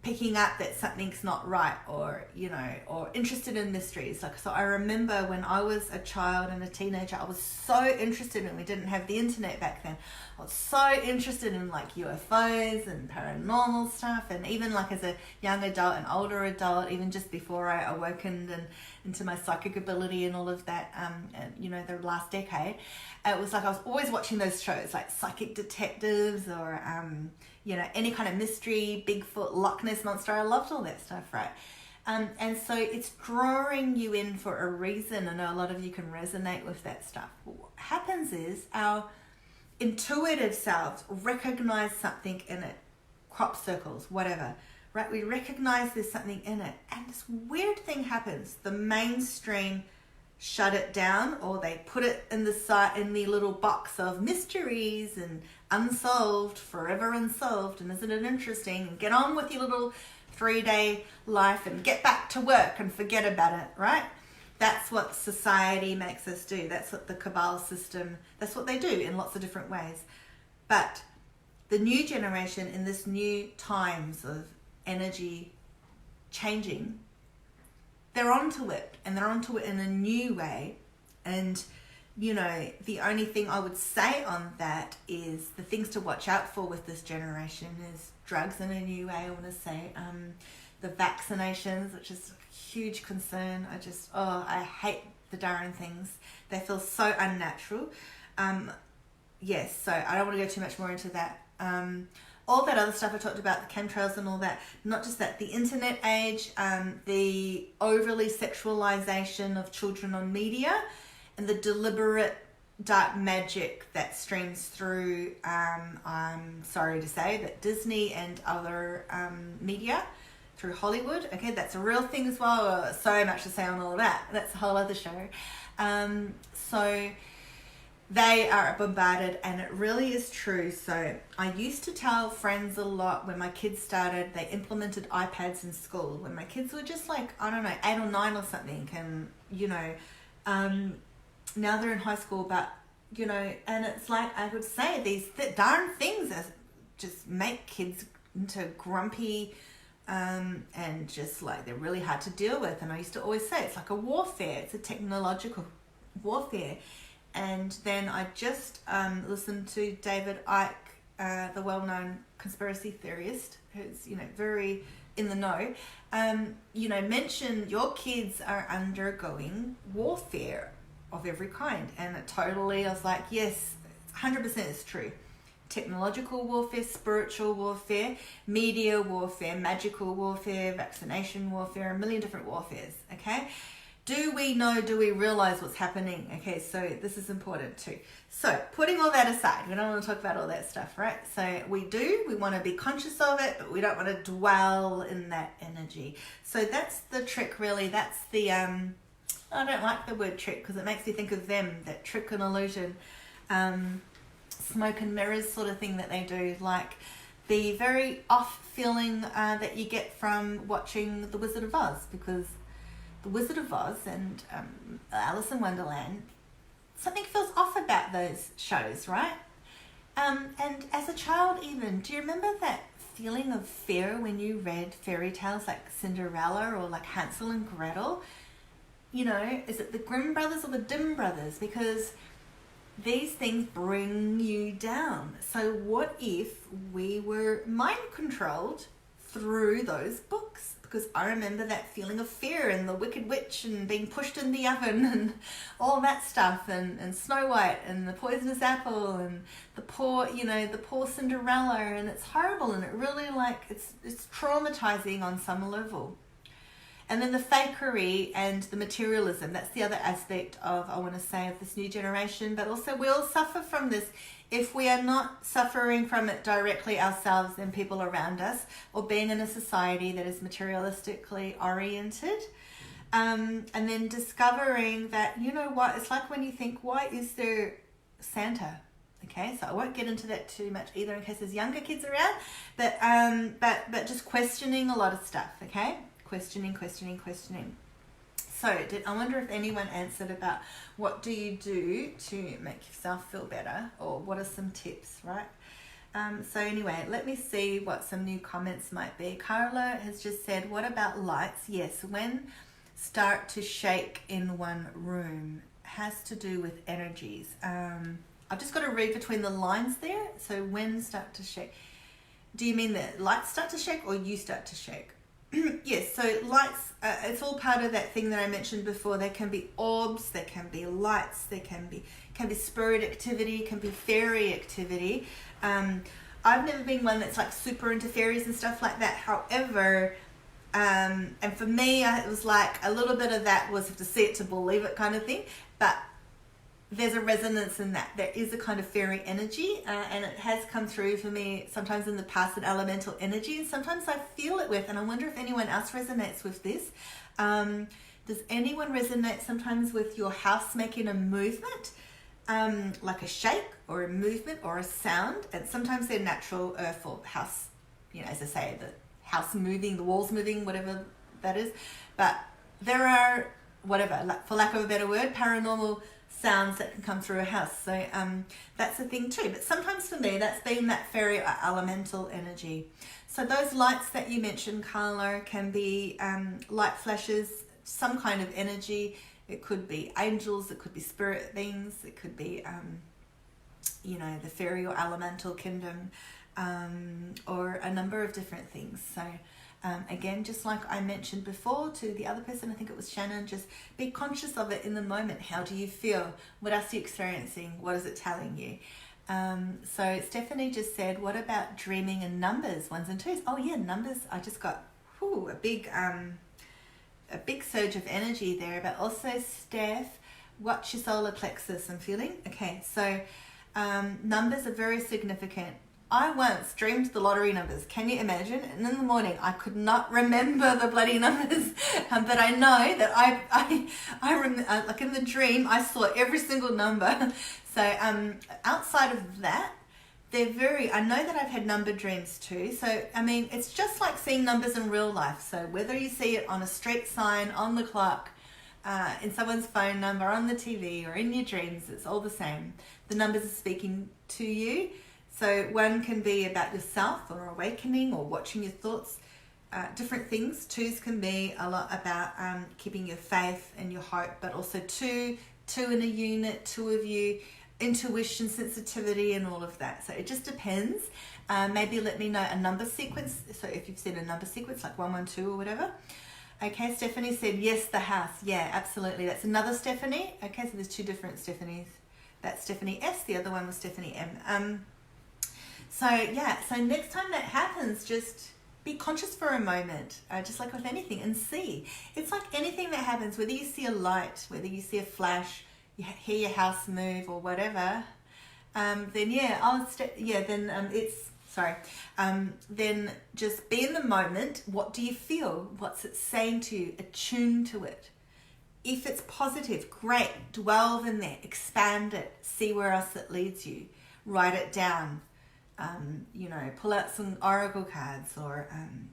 A: picking up that something's not right, or you know, or interested in mysteries. Like, so I remember when I was a child and a teenager, I was so interested in, we didn't have the internet back then, I was so interested in like UFOs and paranormal stuff. And even like as a young adult and older adult, even just before I awakened and into my psychic ability and all of that, you know, the last decade, it was like I was always watching those shows like Psychic Detectives, or you know, any kind of mystery, Bigfoot, Loch Ness Monster. I loved all that stuff, right? And so it's drawing you in for a reason. I know a lot of you can resonate with that stuff. What happens is our intuitive selves recognize something in it, crop circles, whatever, right? We recognize there's something in it, and this weird thing happens. The mainstream shut it down, or they put it in the little box of mysteries and unsolved, forever unsolved, and isn't it interesting, and get on with your little 3-day life and get back to work and forget about it, right? That's what society makes us do. That's what the Cabal system, that's what they do in lots of different ways. But the new generation, in this new times of energy changing, they're onto it, and they're onto it in a new way. And you know, the only thing I would say on that is the things to watch out for with this generation is drugs in a new way. I want to say the vaccinations, which is a huge concern. I hate the darn things. They feel so unnatural. Yes, so I don't want to go too much more into that. All that other stuff I talked about, the chemtrails and all that, not just that, the internet age, the overly sexualization of children on media, and the deliberate dark magic that streams through, I'm sorry to say, that Disney and other media, through Hollywood. Okay, that's a real thing as well. So much to say on all of that. That's a whole other show. So they are bombarded, and it really is true. So I used to tell friends a lot when my kids started, they implemented iPads in school when my kids were just like, I don't know, 8 or 9 or something. And, you know, now they're in high school, but, you know, and it's like I would say these darn things that just make kids into grumpy and just like they're really hard to deal with. And I used to always say it's like a warfare. It's a technological warfare. And then I just listened to David Icke, the well-known conspiracy theorist, who's, you know, very in the know, you know, mention your kids are undergoing warfare of every kind. And it totally, I was like, yes, 100% is true. Technological warfare, spiritual warfare, media warfare, magical warfare, vaccination warfare, a million different warfares, okay? Do we know, do we realize what's happening? Okay, so this is important too. So putting all that aside, we don't want to talk about all that stuff, right? So we want to be conscious of it, but we don't want to dwell in that energy. So that's the trick, really. That's the I don't like the word trick because it makes me think of them, that trick and illusion, smoke and mirrors sort of thing that they do, like the very off feeling that you get from watching The Wizard of Oz, because The Wizard of Oz and Alice in Wonderland, something feels off about those shows, right? And as a child even, do you remember that feeling of fear when you read fairy tales like Cinderella or like Hansel and Gretel? You know, is it the Grimm brothers or the Dim brothers? Because these things bring you down. So what if we were mind controlled through those books? Because I remember that feeling of fear and the Wicked Witch and being pushed in the oven and all that stuff, and Snow White and the poisonous apple and the poor Cinderella, and it's horrible, and it really, like, it's traumatizing on some level. And then the fakery and the materialism, that's the other aspect of, I want to say, of this new generation. But also we all suffer from this. If we are not suffering from it directly ourselves, then people around us, or being in a society that is materialistically oriented. And then discovering that, you know what, it's like when you think, why is there Santa? Okay, so I won't get into that too much either in case there's younger kids around. But just questioning a lot of stuff, okay? Questioning. So I wonder if anyone answered about what do you do to make yourself feel better, or what are some tips, right? So anyway, let me see what some new comments might be. Carla has just said, what about lights? Yes, when start to shake in one room, has to do with energies. I've just got to read between the lines there. So when start to shake, do you mean that lights start to shake or you start to shake? Yes, so lights, it's all part of that thing that I mentioned before. There can be orbs, there can be lights, there can be spirit activity, can be fairy activity. I've never been one that's like super into fairies and stuff like that. However, and for me, it was like a little bit of that was have to see it to believe it kind of thing. But there's a resonance in that. There is a kind of fairy energy, and it has come through for me sometimes in the past, an elemental energy, and sometimes I feel it with, and I wonder if anyone else resonates with this. Does anyone resonate sometimes with your house making a movement, like a shake or a movement or a sound? And sometimes they're natural earth or house, you know, as I say, the house moving, the walls moving, whatever that is. But there are, whatever, for lack of a better word, paranormal sounds that can come through a house. So that's a thing too. But sometimes for me, that's been that fairy or elemental energy. So those lights that you mentioned, Carla, can be light flashes, some kind of energy. It could be angels, it could be spirit beings, it could be, the fairy or elemental kingdom, or a number of different things. So again, just like I mentioned before to the other person, I think it was Shannon, just be conscious of it in the moment. How do you feel? What else are you experiencing? What is it telling you? So Stephanie just said, what about dreaming in numbers, ones and twos? Oh yeah, numbers. I just got a big surge of energy there. But also, Steph, what's your solar plexus? I'm feeling. Okay, so numbers are very significant. I once dreamed the lottery numbers. Can you imagine? And in the morning, I could not remember the bloody numbers, but I know that I remember, like in the dream, I saw every single number. So outside of that, I know that I've had number dreams too. So, I mean, it's just like seeing numbers in real life. So whether you see it on a street sign, on the clock, in someone's phone number, on the TV, or in your dreams, it's all the same. The numbers are speaking to you. So one can be about yourself or awakening or watching your thoughts, different things. Twos can be a lot about keeping your faith and your hope, but also two in a unit, two of you, intuition, sensitivity, and all of that. So it just depends. Maybe let me know a number sequence. So if you've seen a number sequence like 112 or whatever. Okay, Stephanie said, yes, the house. Yeah, absolutely. That's another Stephanie. Okay, so there's two different Stephanies. That's Stephanie S. The other one was Stephanie M. So next time that happens, just be conscious for a moment, just like with anything, and see. It's like anything that happens, whether you see a light, whether you see a flash, you hear your house move or whatever, then just be in the moment. What do you feel? What's it saying to you? Attune to it. If it's positive, great, dwell in there, expand it, see where else it leads you, write it down, pull out some oracle cards or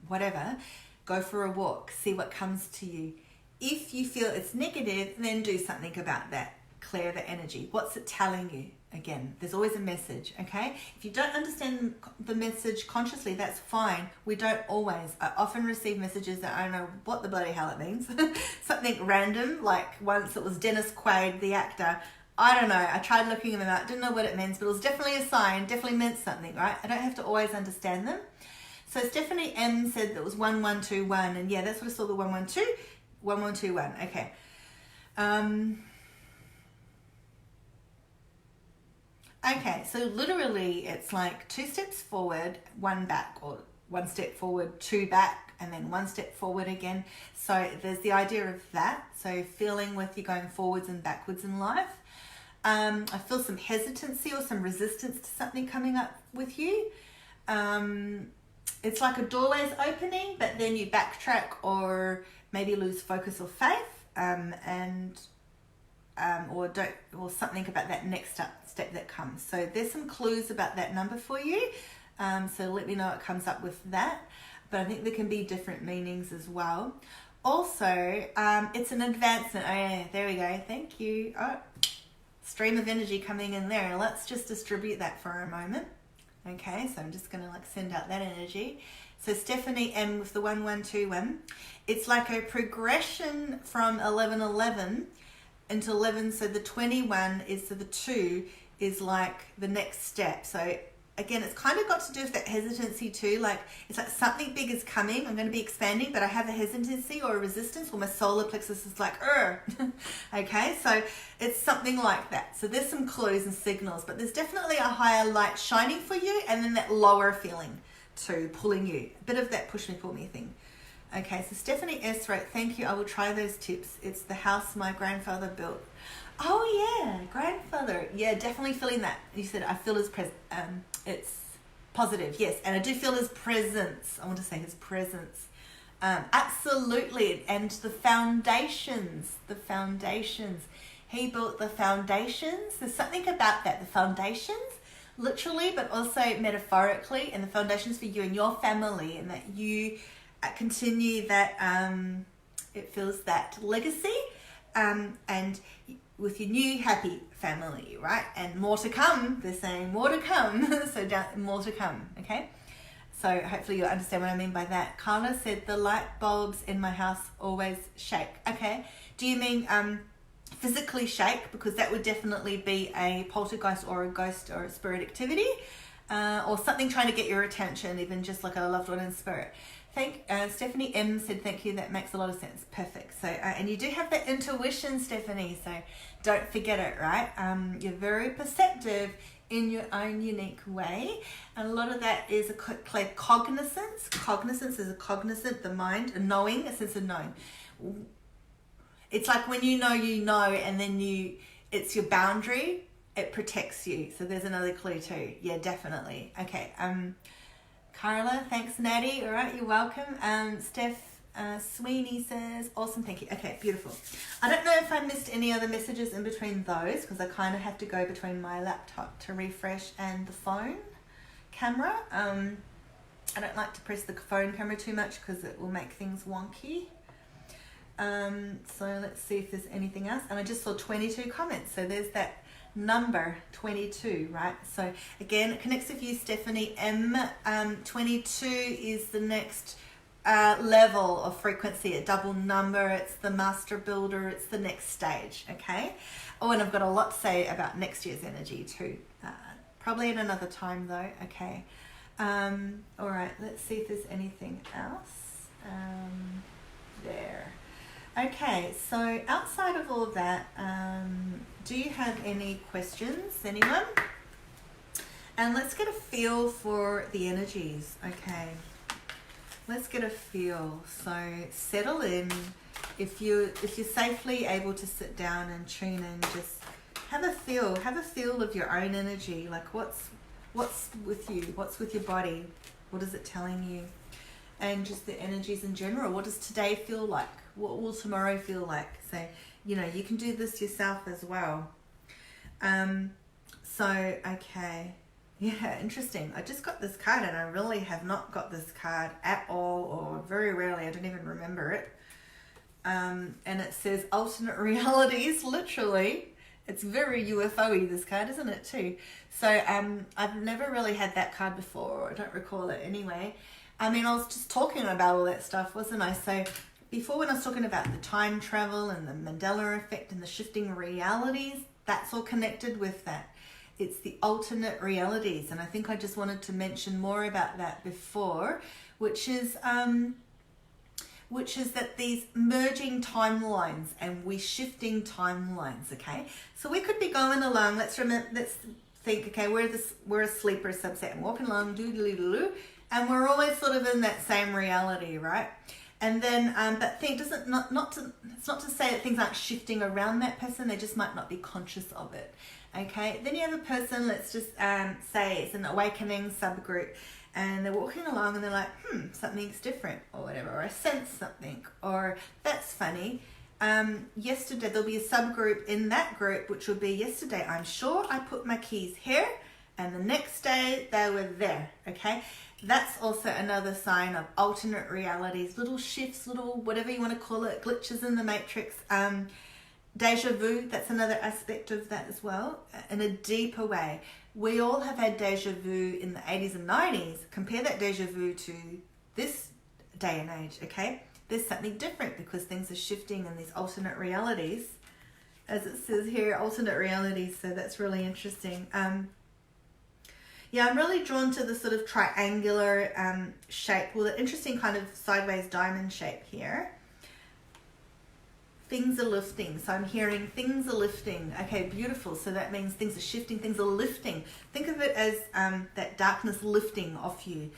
A: whatever, go for a walk, see what comes to you. If you feel it's negative, then do something about that. Clear the energy. What's it telling you? Again, there's always a message, okay? If you don't understand the message consciously, that's fine. We don't always. I often receive messages that I don't know what the bloody hell it means. Something random, like once it was Dennis Quaid, the actor. I don't know. I tried looking them out, didn't know what it means, but it was definitely a sign, definitely meant something, right? I don't have to always understand them. So Stephanie M said that was 1121, and yeah, that's what I saw, the 112, 1121, okay. Okay, so literally it's like 2 steps forward, 1 back, or 1 step forward, 2 back, and then 1 step forward again. So there's the idea of that. So feeling with you going forwards and backwards in life. I feel some hesitancy or some resistance to something coming up with you. It's like a doorway's opening, but then you backtrack or maybe lose focus or faith, or something about that next step that comes. So there's some clues about that number for you. So let me know what comes up with that. But I think there can be different meanings as well. Also, it's an advancement. Oh yeah, there we go. Thank you. Oh, stream of energy coming in there. Let's just distribute that for a moment. Okay, so I'm just going to send out that energy. So Stephanie M with the 1121. It's like a progression from 1111 into 11. So the 21 is, so the 2 is like the next step. So again, it's kind of got to do with that hesitancy too. Like it's like something big is coming. I'm going to be expanding, but I have a hesitancy or a resistance, or my solar plexus is like, okay, so it's something like that. So there's some clues and signals, but there's definitely a higher light shining for you, and then that lower feeling too, pulling you. A bit of that push me, pull me thing. Okay, so Stephanie S wrote, thank you. I will try those tips. It's the house my grandfather built. Oh yeah, grandfather. Yeah, definitely feeling that. You said I feel his presence. It's positive, yes, and I do feel his presence. I want to say his presence. Absolutely, and the foundations. He built the foundations. There's something about that. The foundations, literally, but also metaphorically, and the foundations for you and your family, and that you continue that. It feels that legacy, and with your new happy family, right? And more to come. They're saying more to come. So more to come, okay? So hopefully you'll understand what I mean by that. Carla said the light bulbs in my house always shake. Okay. Do you mean physically shake? Because that would definitely be a poltergeist or a ghost or a spirit activity, or something trying to get your attention, even just like a loved one in spirit. Stephanie M said, thank you, that makes a lot of sense. Perfect. So, and you do have that intuition, Stephanie, so don't forget it, right? You're very perceptive in your own unique way, and a lot of that is a clear cognizance. Cognizance is a cognizant, the mind, a knowing, a sense of knowing. It's like when you know, and then it's your boundary, it protects you. So there's another clue too. Yeah, definitely. Okay. Carla, thanks, Natty. All right, you're welcome. Steph Sweeney says, awesome, thank you. Okay, beautiful. I don't know if I missed any other messages in between those, because I kind of have to go between my laptop to refresh and the phone camera. I don't like to press the phone camera too much because it will make things wonky. So let's see if there's anything else. And I just saw 22 comments, so there's that number 22, right? So again, it connects with you, Stephanie M. 22 is the next level of frequency, a double number. It's the master builder. It's the next stage. Okay. Oh, and I've got a lot to say about next year's energy too. Probably at another time though. Okay. All right. Let's see if there's anything else. There. Okay, so outside of all of that, do you have any questions, anyone? And let's get a feel for the energies, okay? Let's get a feel. So settle in. If you're safely able to sit down and tune in, just have a feel of your own energy. Like what's with you? What's with your body? What is it telling you? And just the energies in general. What does today feel like? What will tomorrow feel like? So you know, you can do this yourself as well. So, okay. Yeah, interesting. I just got this card and I really have not got this card at all, or very rarely. I don't even remember it. And it says alternate realities, literally. It's very UFO-y, this card, isn't it, too? So I've never really had that card before, or I don't recall it anyway. I mean, I was just talking about all that stuff, wasn't I? So before, when I was talking about the time travel and the Mandela effect and the shifting realities, that's all connected with that. It's the alternate realities. And I think I just wanted to mention more about that before, which is that these merging timelines and we shifting timelines, okay? So we could be going along, let's think, okay, we're a sleeper subset and walking along, doo-doo-doo-doo, and we're always sort of in that same reality, right? And then, but it's not to say that things aren't shifting around that person, they just might not be conscious of it, okay? Then you have a person, let's just say it's an awakening subgroup, and they're walking along and they're like, something's different, or whatever, or I sense something, or that's funny. Yesterday, there'll be a subgroup in that group, which will be, yesterday, I'm sure I put my keys here, and the next day they were there, okay? That's also another sign of alternate realities, little shifts, little whatever you want to call it, glitches in the matrix. Deja vu, that's another aspect of that as well, in a deeper way. We all have had deja vu in the 80s and 90s. Compare that deja vu to this day and age, okay? There's something different because things are shifting in these alternate realities. As it says here, alternate realities, so that's really interesting. Yeah, I'm really drawn to the sort of triangular shape, well, the interesting kind of sideways diamond shape here. Things are lifting. So I'm hearing things are lifting. Okay, beautiful. So that means things are shifting, things are lifting. Think of it as that darkness lifting off you.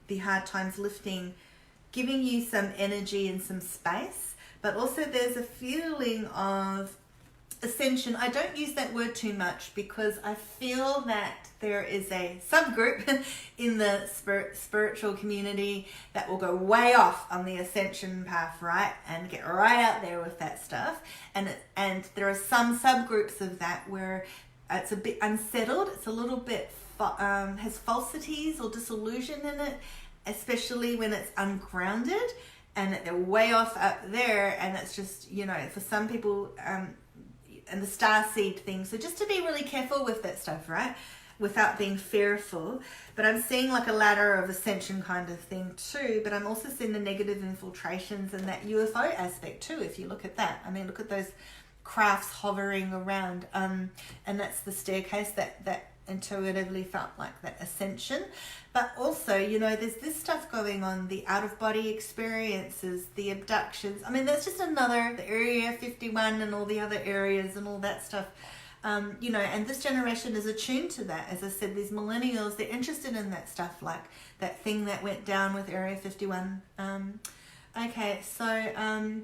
A: The hard times lifting, giving you some energy and some space. But also there's a feeling of ascension. I don't use that word too much because I feel that there is a subgroup in the spiritual community that will go way off on the ascension path, right? And get right out there with that stuff. And there are some subgroups of that where it's a bit unsettled. It's a little bit, has falsities or disillusion in it, especially when it's ungrounded and they're way off up there. And it's just, you know, for some people, and the starseed thing. So just to be really careful with that stuff, right? Without being fearful. But I'm seeing like a ladder of ascension kind of thing too. But I'm also seeing the negative infiltrations and that UFO aspect too, if you look at that. I mean, look at those crafts hovering around. And that's the staircase that intuitively felt like that ascension. But also, you know, there's this stuff going on, the out-of-body experiences, the abductions. I mean, that's just another, the Area 51 and all the other areas and all that stuff. You know, and this generation is attuned to that. As I said, these millennials, they're interested in that stuff, like that thing that went down with Area 51. Okay, so...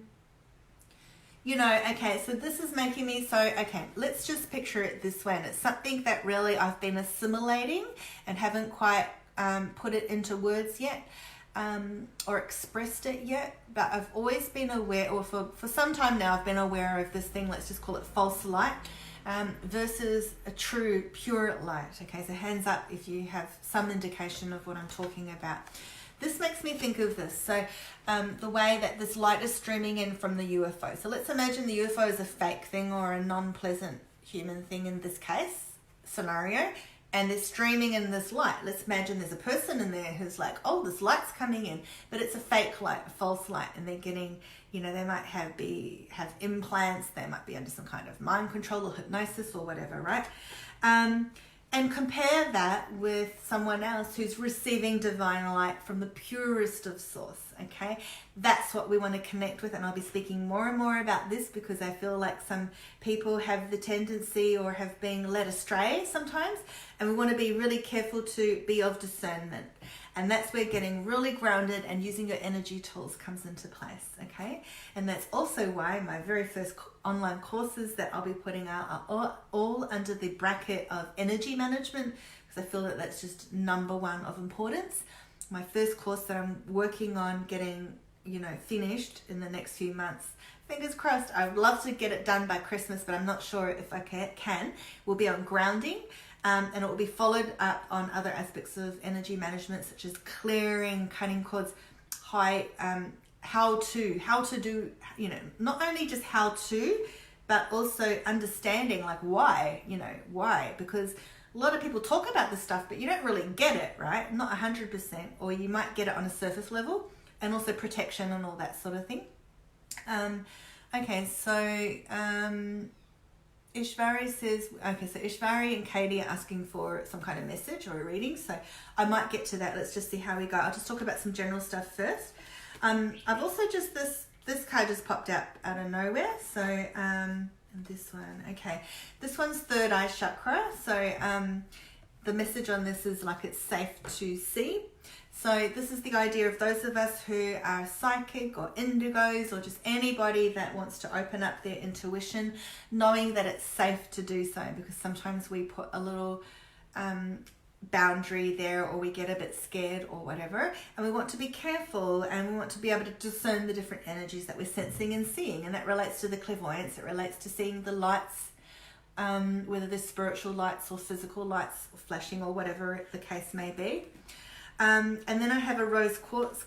A: you know, okay, so this is making me okay, let's just picture it this way. And it's something that really I've been assimilating and haven't quite put it into words yet or expressed it yet. But I've always been aware, or for some time now, I've been aware of this thing, let's just call it false light versus a true, pure light. Okay, so hands up if you have some indication of what I'm talking about. This makes me think of this. So the way that this light is streaming in from the UFO. So let's imagine the UFO is a fake thing or a non-pleasant human thing in this case scenario. And they're streaming in this light. Let's imagine there's a person in there who's like, oh, this light's coming in. But it's a fake light, a false light. And they're getting, you know, they might have implants. They might be under some kind of mind control or hypnosis or whatever, right? And compare that with someone else who's receiving divine light from the purest of source, okay? That's what we want to connect with, and I'll be speaking more and more about this because I feel like some people have the tendency or have been led astray sometimes, and we want to be really careful to be of discernment. And that's where getting really grounded and using your energy tools comes into place, okay? And that's also why my very first online courses that I'll be putting out are all under the bracket of energy management, because I feel that that's just number one of importance. My first course that I'm working on getting, you know, finished in the next few months fingers crossed. I'd love to get it done by Christmas, but I'm not sure if I can. Will be on grounding, and it will be followed up on other aspects of energy management, such as clearing, cutting cords, how to do, not only just how to, but also understanding like why, because a lot of people talk about this stuff, but you don't really get it, right? Not 100%, or you might get it on a surface level, and also protection and all that sort of thing. Okay, so Ishvari says, so Ishvari and Katie are asking for some kind of message or a reading, so I might get to that. Let's just see how we go. I'll just talk about some general stuff first. I've also just, this card just popped out of nowhere, so, and this one, okay. This one's third eye chakra, so the message on this is like it's safe to see. So this is the idea of those of us who are psychic or indigos, or just anybody that wants to open up their intuition, knowing that it's safe to do so, because sometimes we put a little boundary there, or we get a bit scared or whatever, and we want to be careful, and we want to be able to discern the different energies that we're sensing and seeing, and that relates to the clairvoyance. It relates to seeing the lights, whether they're spiritual lights or physical lights or flashing or whatever the case may be. And then I have a rose quartz,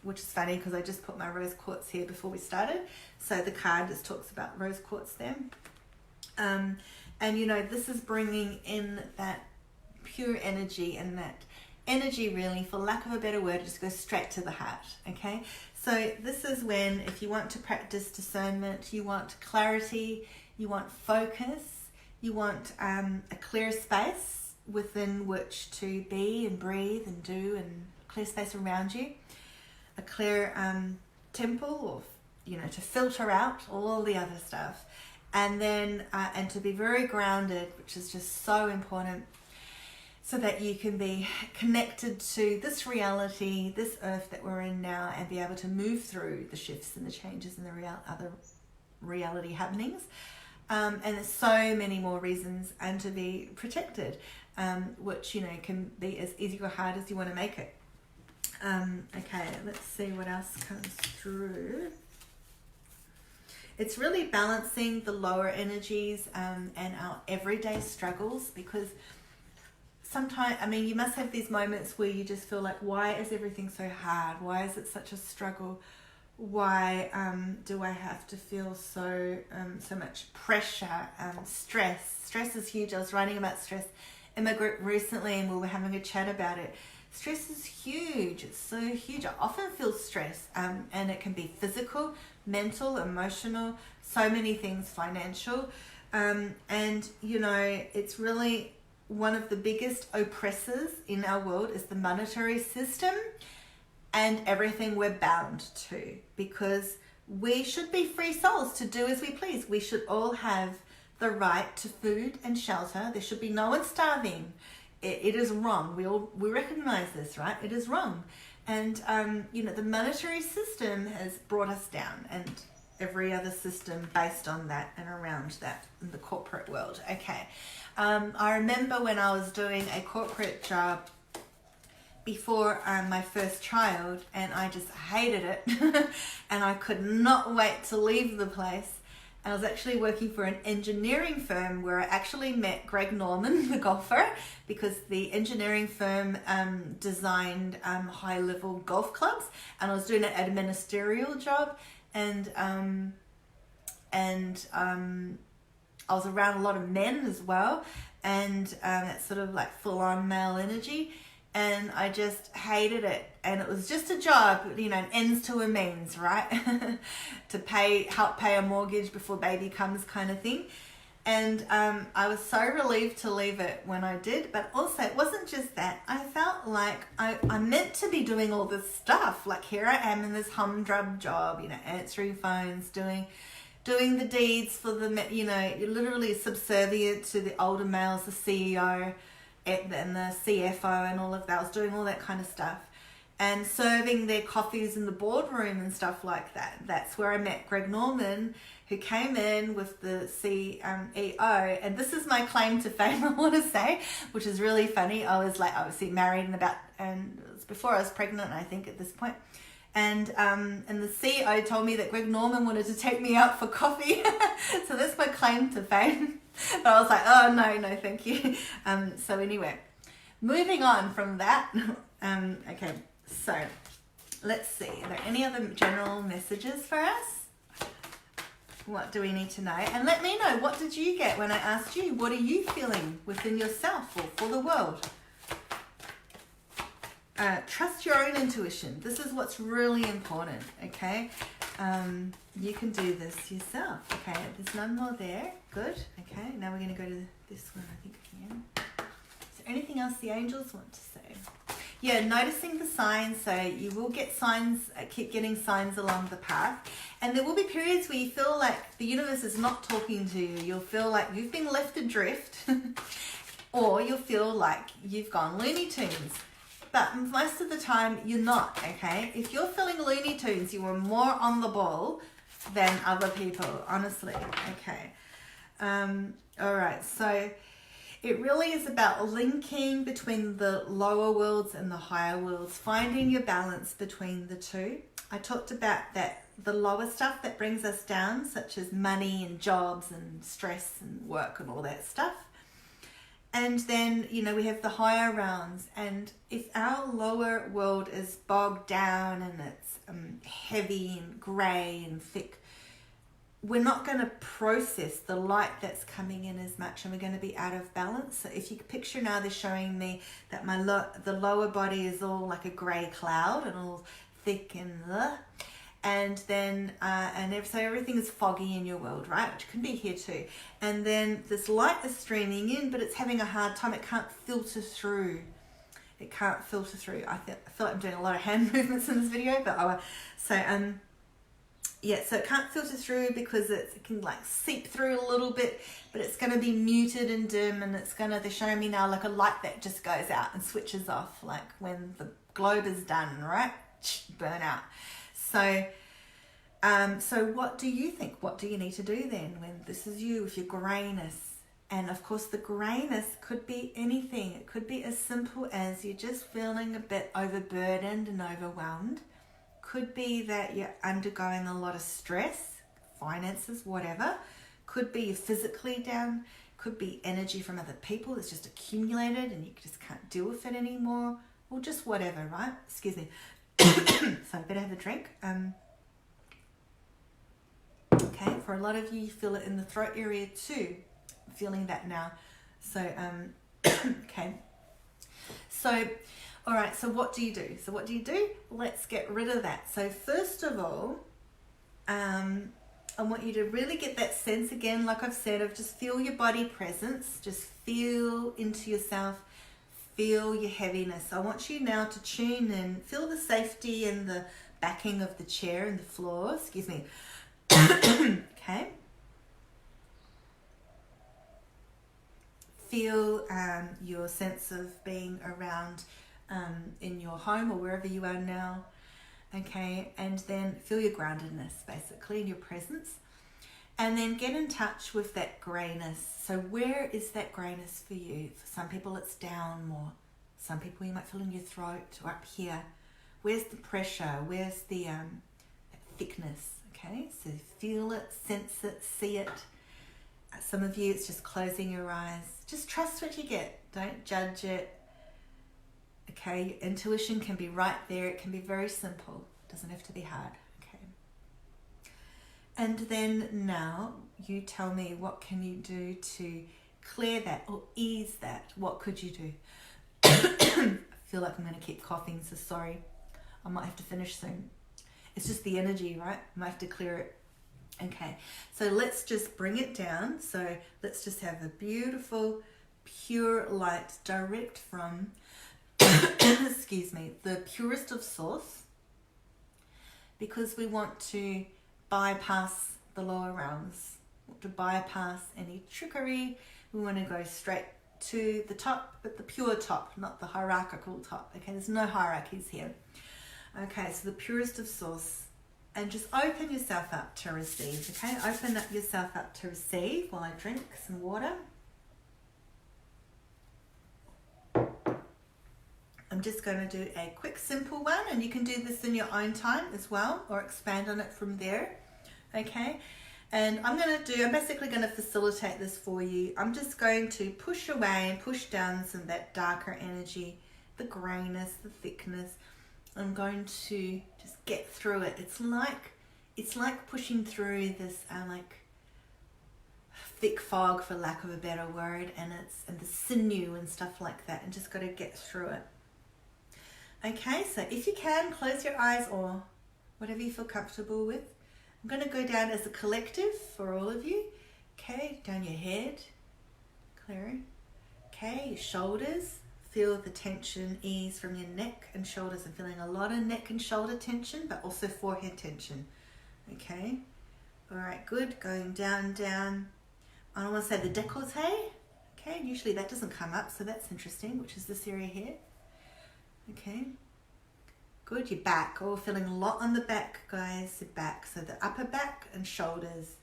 A: which is funny because I just put my rose quartz here before we started. So the card just talks about rose quartz there. And this is bringing in that pure energy, and that energy really, for lack of a better word, just goes straight to the heart. Okay. So this is when, if you want to practice discernment, you want clarity, you want focus, you want a clear space within which to be and breathe and do, and clear space around you, a clear temple, or to filter out all the other stuff, and then and to be very grounded, which is just so important, so that you can be connected to this reality, this earth that we're in now, and be able to move through the shifts and the changes and the other reality happenings. And there's so many more reasons, and to be protected, which can be as easy or hard as you want to make it. Okay, let's see what else comes through. It's really balancing the lower energies and our everyday struggles, because sometimes, you must have these moments where you just feel like, why is everything so hard? Why is it such a struggle? Why do I have to feel so much pressure, stress? Stress is huge. I was writing about stress in my group recently, and we were having a chat about it. Stress is huge. It's so huge. I often feel stress, and it can be physical, mental, emotional, so many things, financial. And it's really one of the biggest oppressors in our world is the monetary system, and everything we're bound to, because we should be free souls to do as we please. We should all have the right to food and shelter. There should be no one starving. It is wrong. We recognize this, right? It is wrong. And, the monetary system has brought us down, and every other system based on that and around that in the corporate world. Okay. I remember when I was doing a corporate job before my first child, and I just hated it and I could not wait to leave the place. And I was actually working for an engineering firm where I actually met Greg Norman, the golfer, because the engineering firm designed high-level golf clubs, and I was doing an ministerial job, and I was around a lot of men as well, and that sort of like full-on male energy. And I just hated it. And it was just a job, an ends to a means, right? To help pay a mortgage before baby comes kind of thing. And I was so relieved to leave it when I did. But also, it wasn't just that. I felt like I meant to be doing all this stuff. Like, here I am in this humdrum job, answering phones, doing the deeds for the, you're literally subservient to the older males, the CEO, and the CFO and all of that. I was doing all that kind of stuff and serving their coffees in the boardroom and stuff like that. That's where I met Greg Norman, who came in with the CEO. And this is my claim to fame, I want to say, which is really funny. I was like obviously married and it was before I was pregnant, I think, at this point. And the CEO told me that Greg Norman wanted to take me out for coffee. So that's my claim to fame. But I was like, oh, no, thank you. So anyway, moving on from that. Okay, so let's see. Are there any other general messages for us? What do we need to know? And let me know, what did you get when I asked you? What are you feeling within yourself or for the world? Trust your own intuition. This is what's really important, okay? You can do this yourself, okay? There's none more there. Good, okay? Now we're going to go to this one, I think, again. Is there anything else the angels want to say? Yeah, noticing the signs. So you will get signs, keep getting signs along the path. And there will be periods where you feel like the universe is not talking to you. You'll feel like you've been left adrift. Or you'll feel like you've gone Looney Tunes. But most of the time, you're not, okay? If you're feeling Looney Tunes, you are more on the ball than other people, honestly, okay? All right, so it really is about linking between the lower worlds and the higher worlds, finding your balance between the two. I talked about that the lower stuff that brings us down, such as money and jobs and stress and work and all that stuff. And then, you know, we have the higher realms. And if our lower world is bogged down and it's heavy and grey and thick, we're not going to process the light that's coming in as much, and we're going to be out of balance. So if you picture now, they're showing me that the lower body is all like a grey cloud and all thick and then so everything is foggy in your world, right? Which can be here too. And then this light is streaming in, but it's having a hard time. It can't filter through. It can't filter through. I feel like I'm doing a lot of hand movements in this video, but so it can't filter through because it can like seep through a little bit, but it's going to be muted and dim, and they're showing me now like a light that just goes out and switches off, like when the globe is done, right? Burn out. So what do you think? What do you need to do then when this is you with your grayness? And of course, the grayness could be anything. It could be as simple as you're just feeling a bit overburdened and overwhelmed. Could be that you're undergoing a lot of stress, finances, whatever. Could be you're physically down. Could be energy from other people that's just accumulated and you just can't deal with it anymore. Or just whatever, right? Excuse me. So I better have a drink. Okay, for a lot of you feel it in the throat area too. I'm feeling that now. So, okay. So, all right, so what do you do? Let's get rid of that. So first of all, I want you to really get that sense again, like I've said, of just feel your body presence. Just feel into yourself. Feel your heaviness. I want you now to tune in. Feel the safety and the backing of the chair and the floor. Excuse me. Okay. Feel your sense of being around in your home or wherever you are now. Okay. And then feel your groundedness, basically, in your presence. And then get in touch with that grayness. So where is that grayness for you? For some people it's down more. Some people you might feel in your throat or up here. Where's the pressure? Where's the thickness? Okay, so feel it, sense it, see it. Some of you it's just closing your eyes. Just trust what you get. Don't judge it. Okay, your intuition can be right there. It can be very simple. It doesn't have to be hard. And then now you tell me, what can you do to clear that or ease that? What could you do? I feel like I'm going to keep coughing, so sorry. I might have to finish soon. It's just the energy, right? I might have to clear it. Okay, so let's just bring it down. So let's just have a beautiful, pure light direct from, excuse me, the purest of source. Because we want to bypass the lower realms, to bypass any trickery. We want to go straight to the top, but the pure top, not the hierarchical top. Okay, there's no hierarchies here. Okay, so the purest of source, and just open yourself up to receive. Okay, open up yourself up to receive while I drink some water. I'm just going to do a quick simple one, and you can do this in your own time as well, or expand on it from there. Okay, and I'm basically going to facilitate this for you. I'm just going to push away and push down some of that darker energy, the grayness, the thickness. I'm going to just get through it. It's like pushing through this like thick fog, for lack of a better word, and the sinew and stuff like that, and just got to get through it. Okay, so if you can, close your eyes or whatever you feel comfortable with. I'm going to go down as a collective for all of you. Okay, down your head, clearing. Okay, your shoulders. Feel the tension ease from your neck and shoulders. I'm feeling a lot of neck and shoulder tension, but also forehead tension. Okay, all right, good. Going down. I don't want to say the décolleté. Okay, usually that doesn't come up, so that's interesting, which is this area here. Okay, good. Your back. Oh, feeling a lot on the back, guys. The back, so the upper back and shoulders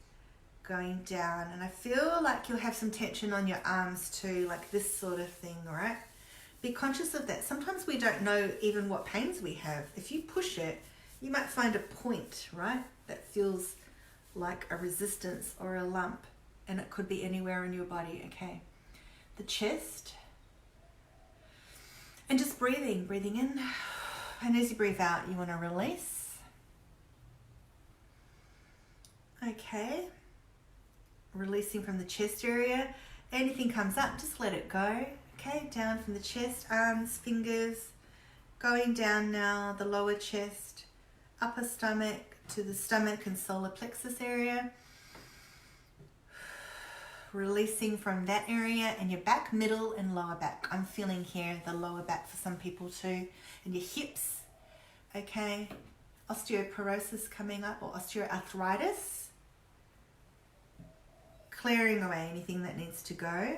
A: going down. And I feel like you'll have some tension on your arms too, like this sort of thing, all right? Be conscious of that. Sometimes we don't know even what pains we have. If you push it, you might find a point, right, that feels like a resistance or a lump, and it could be anywhere in your body. Okay, the chest, and just breathing in, and as you breathe out, you want to release. Okay, releasing from the chest area. Anything comes up, just let it go. Okay, down from the chest, arms, fingers, going down now, the lower chest, upper stomach to the stomach and solar plexus area. Releasing from that area, and your back, middle and lower back. I'm feeling here the lower back for some people too, and your hips. Okay, osteoporosis coming up, or osteoarthritis. Clearing away anything that needs to go.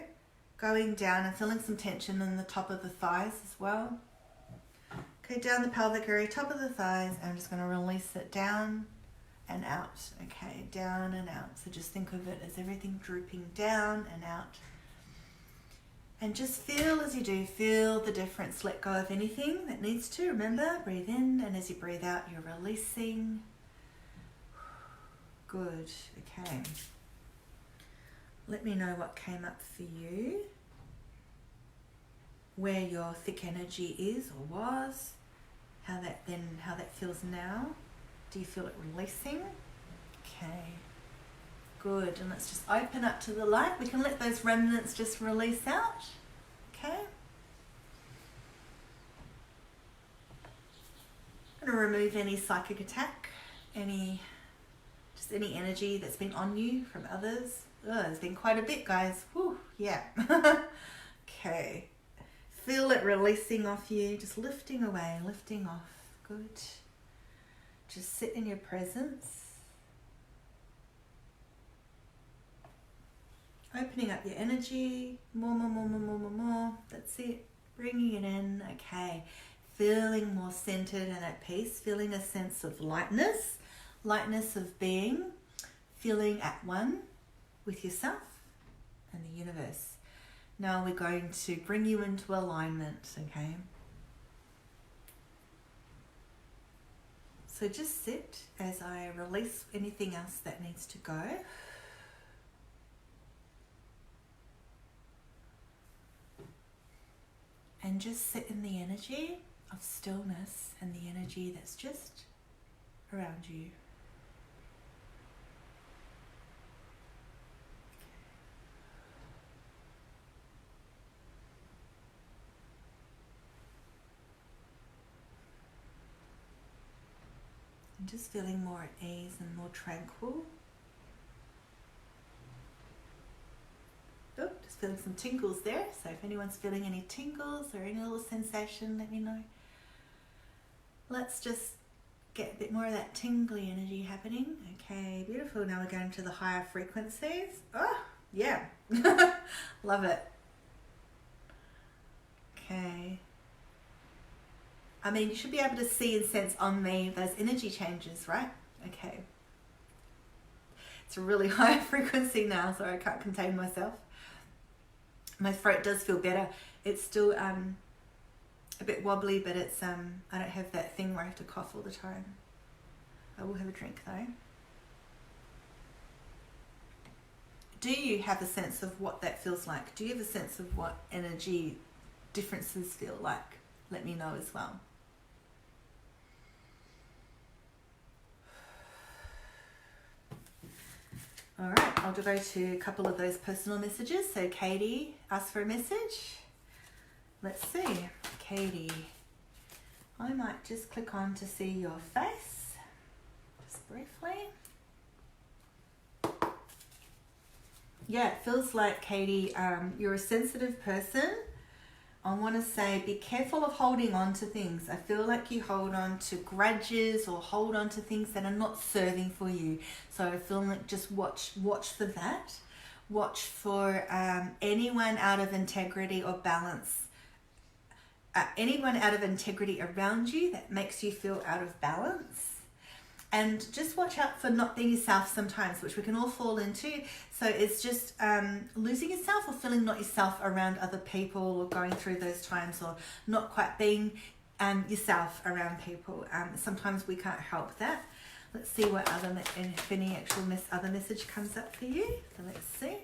A: Going down and feeling some tension in the top of the thighs as well. Okay, down the pelvic area, top of the thighs. I'm just going to release it down and out. Okay, down and out. So just think of it as everything drooping down and out. And just feel as you do, feel the difference. Let go of anything that needs to. Remember, breathe in, and as you breathe out, you're releasing. Good. Okay. Let me know what came up for you, where your thick energy is or was, how that feels now. Do you feel it releasing? Okay, good. And let's just open up to the light. We can let those remnants just release out. Okay. I'm going to remove any psychic attack, any energy that's been on you from others. There's been quite a bit, guys. Whew, yeah. Okay. Feel it releasing off you, just lifting away, lifting off. Good. Just sit in your presence. Opening up your energy. More. That's it. Bringing it in. Okay. Feeling more centered and at peace. Feeling a sense of lightness. Lightness of being. Feeling at one with yourself and the universe. Now we're going to bring you into alignment, okay? So just sit as I release anything else that needs to go. And just sit in the energy of stillness and the energy that's just around you. And just feeling more at ease and more tranquil. Oh, just feeling some tingles there. So if anyone's feeling any tingles or any little sensation, let me know. Let's just get a bit more of that tingly energy happening. Okay, beautiful. Now we're going to the higher frequencies. Oh, yeah. Love it. Okay. I mean, you should be able to see and sense on me those energy changes, right? Okay. It's a really high frequency now, so I can't contain myself. My throat does feel better. It's still a bit wobbly, but it's I don't have that thing where I have to cough all the time. I will have a drink though. Do you have a sense of what that feels like? Do you have a sense of what energy differences feel like? Let me know as well. All right, I'll go to a couple of those personal messages. So Katie asked for a message. Let's see. Katie, I might just click on to see your face, just briefly. Yeah, it feels like, Katie, you're a sensitive person. I want to say be careful of holding on to things. I feel like you hold on to grudges or hold on to things that are not serving for you. So I feel like just watch for that. Watch for anyone out of integrity or balance. Anyone out of integrity around you that makes you feel out of balance. And just watch out for not being yourself sometimes, which we can all fall into. So it's just losing yourself or feeling not yourself around other people, or going through those times, or not quite being yourself around people. Sometimes we can't help that. Let's see what other, if any actual other message comes up for you. So let's see.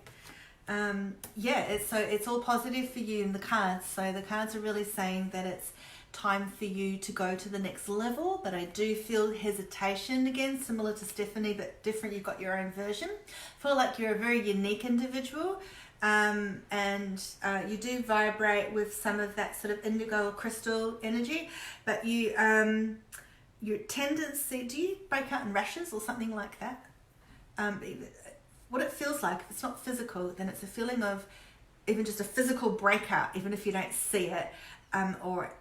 A: Yeah, it's all positive for you in the cards. So the cards are really saying that it's time for you to go to the next level, but I do feel hesitation again, similar to Stephanie, but different. You've got your own version. Feel like you're a very unique individual, and you do vibrate with some of that sort of indigo or crystal energy, but you your tendency, do you break out in rashes or something like that? What it feels like, if it's not physical, then it's a feeling of even just a physical breakout, even if you don't see it, or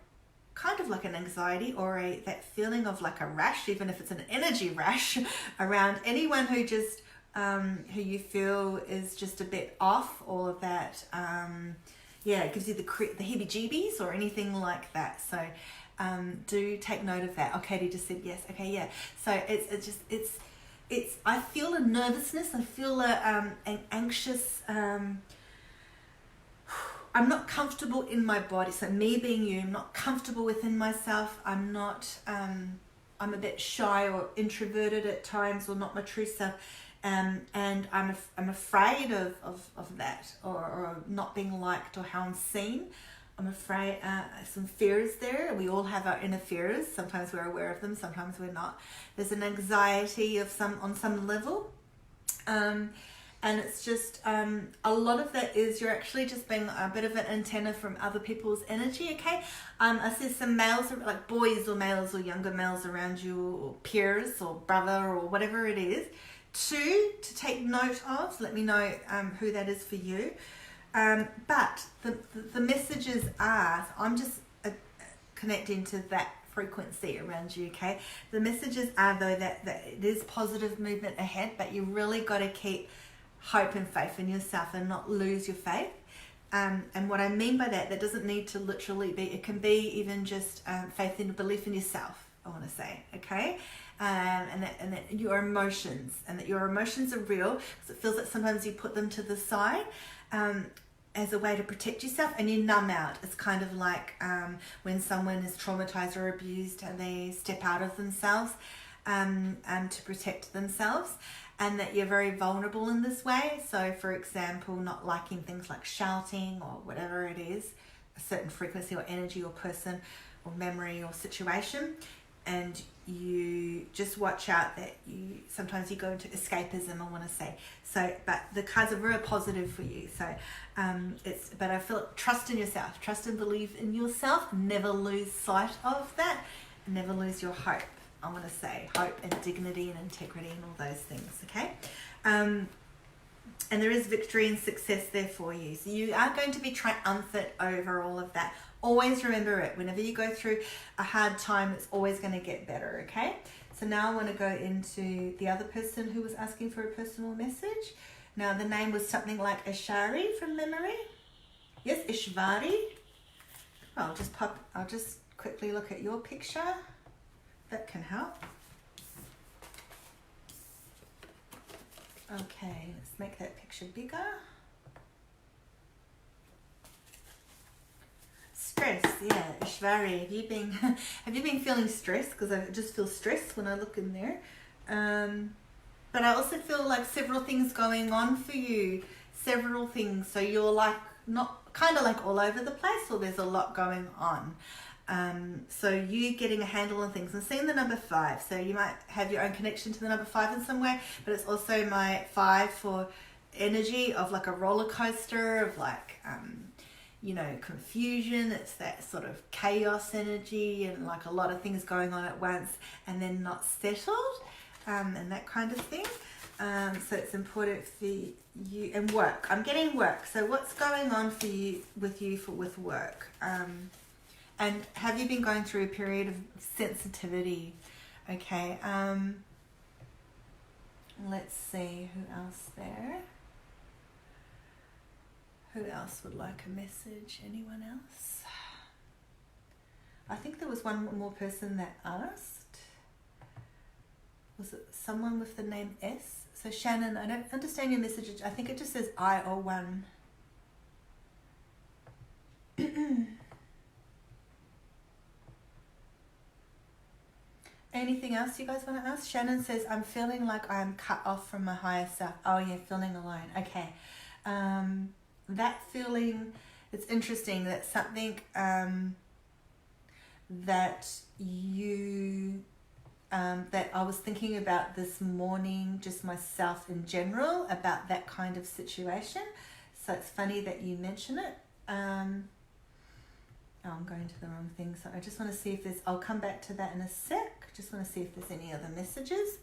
A: kind of like an anxiety, or that feeling of like a rash, even if it's an energy rash around anyone who just who you feel is just a bit off, or that it gives you the heebie-jeebies or anything like that. So do take note of that. Oh, Katie just said yes. Okay, yeah. So it's I feel a nervousness. I feel an anxious. I'm not comfortable in my body. So me being you, I'm not comfortable within myself. I'm not, I'm a bit shy or introverted at times, or not my true self. And I'm afraid of that, or not being liked, or how I'm seen. I'm afraid, some fears there. We all have our inner fears. Sometimes we're aware of them, sometimes we're not. There's an anxiety on some level. And it's just, a lot of that is you're actually just being a bit of an antenna from other people's energy, okay? I see some males, like boys or males or younger males around you, or peers or brother or whatever it is, to take note of. Let me know who that is for you. But the messages are, I'm just connecting to that frequency around you, okay? The messages are, though, that it is positive movement ahead, but you really got to keep hope and faith in yourself and not lose your faith. And what I mean by that doesn't need to literally be, it can be even just faith in, belief in yourself, I want to say, okay? And that your emotions, and that your emotions are real, because it feels like sometimes you put them to the side as a way to protect yourself, and you numb out. It's kind of like when someone is traumatized or abused and they step out of themselves to protect themselves. And that you're very vulnerable in this way. So, for example, not liking things like shouting or whatever it is, a certain frequency or energy or person or memory or situation. And you just watch out that sometimes you go into escapism, I want to say. So, but the cards are very positive for you. So, but I feel trust in yourself, trust and believe in yourself. Never lose sight of that. Never lose your hope. I want to say hope and dignity and integrity and all those things, okay? And there is victory and success there for you. So you are going to be triumphant over all of that. Always remember it. Whenever you go through a hard time, it's always going to get better, okay? So now I want to go into the other person who was asking for a personal message. Now the name was something like Ashari from memory. Yes, Ishvari. I'll just quickly look at your picture. That can help. Okay, let's make that picture bigger. Stress. Yeah, Ishvari, have you been feeling stressed? Because I just feel stressed when I look in there. But I also feel like several things going on for you, several things. So you're like not kind of like all over the place, or there's a lot going on. So you getting a handle on things. I'm seeing the number 5, so you might have your own connection to the number 5 in some way, but it's also my 5 for energy of like a roller coaster of like, you know, confusion. It's that sort of chaos energy and like a lot of things going on at once and then not settled, and that kind of thing. So it's important for you and work. I'm getting work. So what's going on for you with work? And have you been going through a period of sensitivity? Okay. Let's see who else there. Who else would like a message? Anyone else? I think there was one more person that asked. Was it someone with the name S? So Shannon, I don't understand your message. I think it just says I or one. Anything else you guys want to ask? Shannon says, I'm feeling like I'm cut off from my higher self. Oh yeah, feeling alone. Okay. That feeling, it's interesting. That's something that you, that I was thinking about this morning, just myself in general, about that kind of situation. So it's funny that you mention it. Oh, I'm going to the wrong thing. So I just want to see if there's, I'll come back to that in a sec. Just want to see if there's any other messages.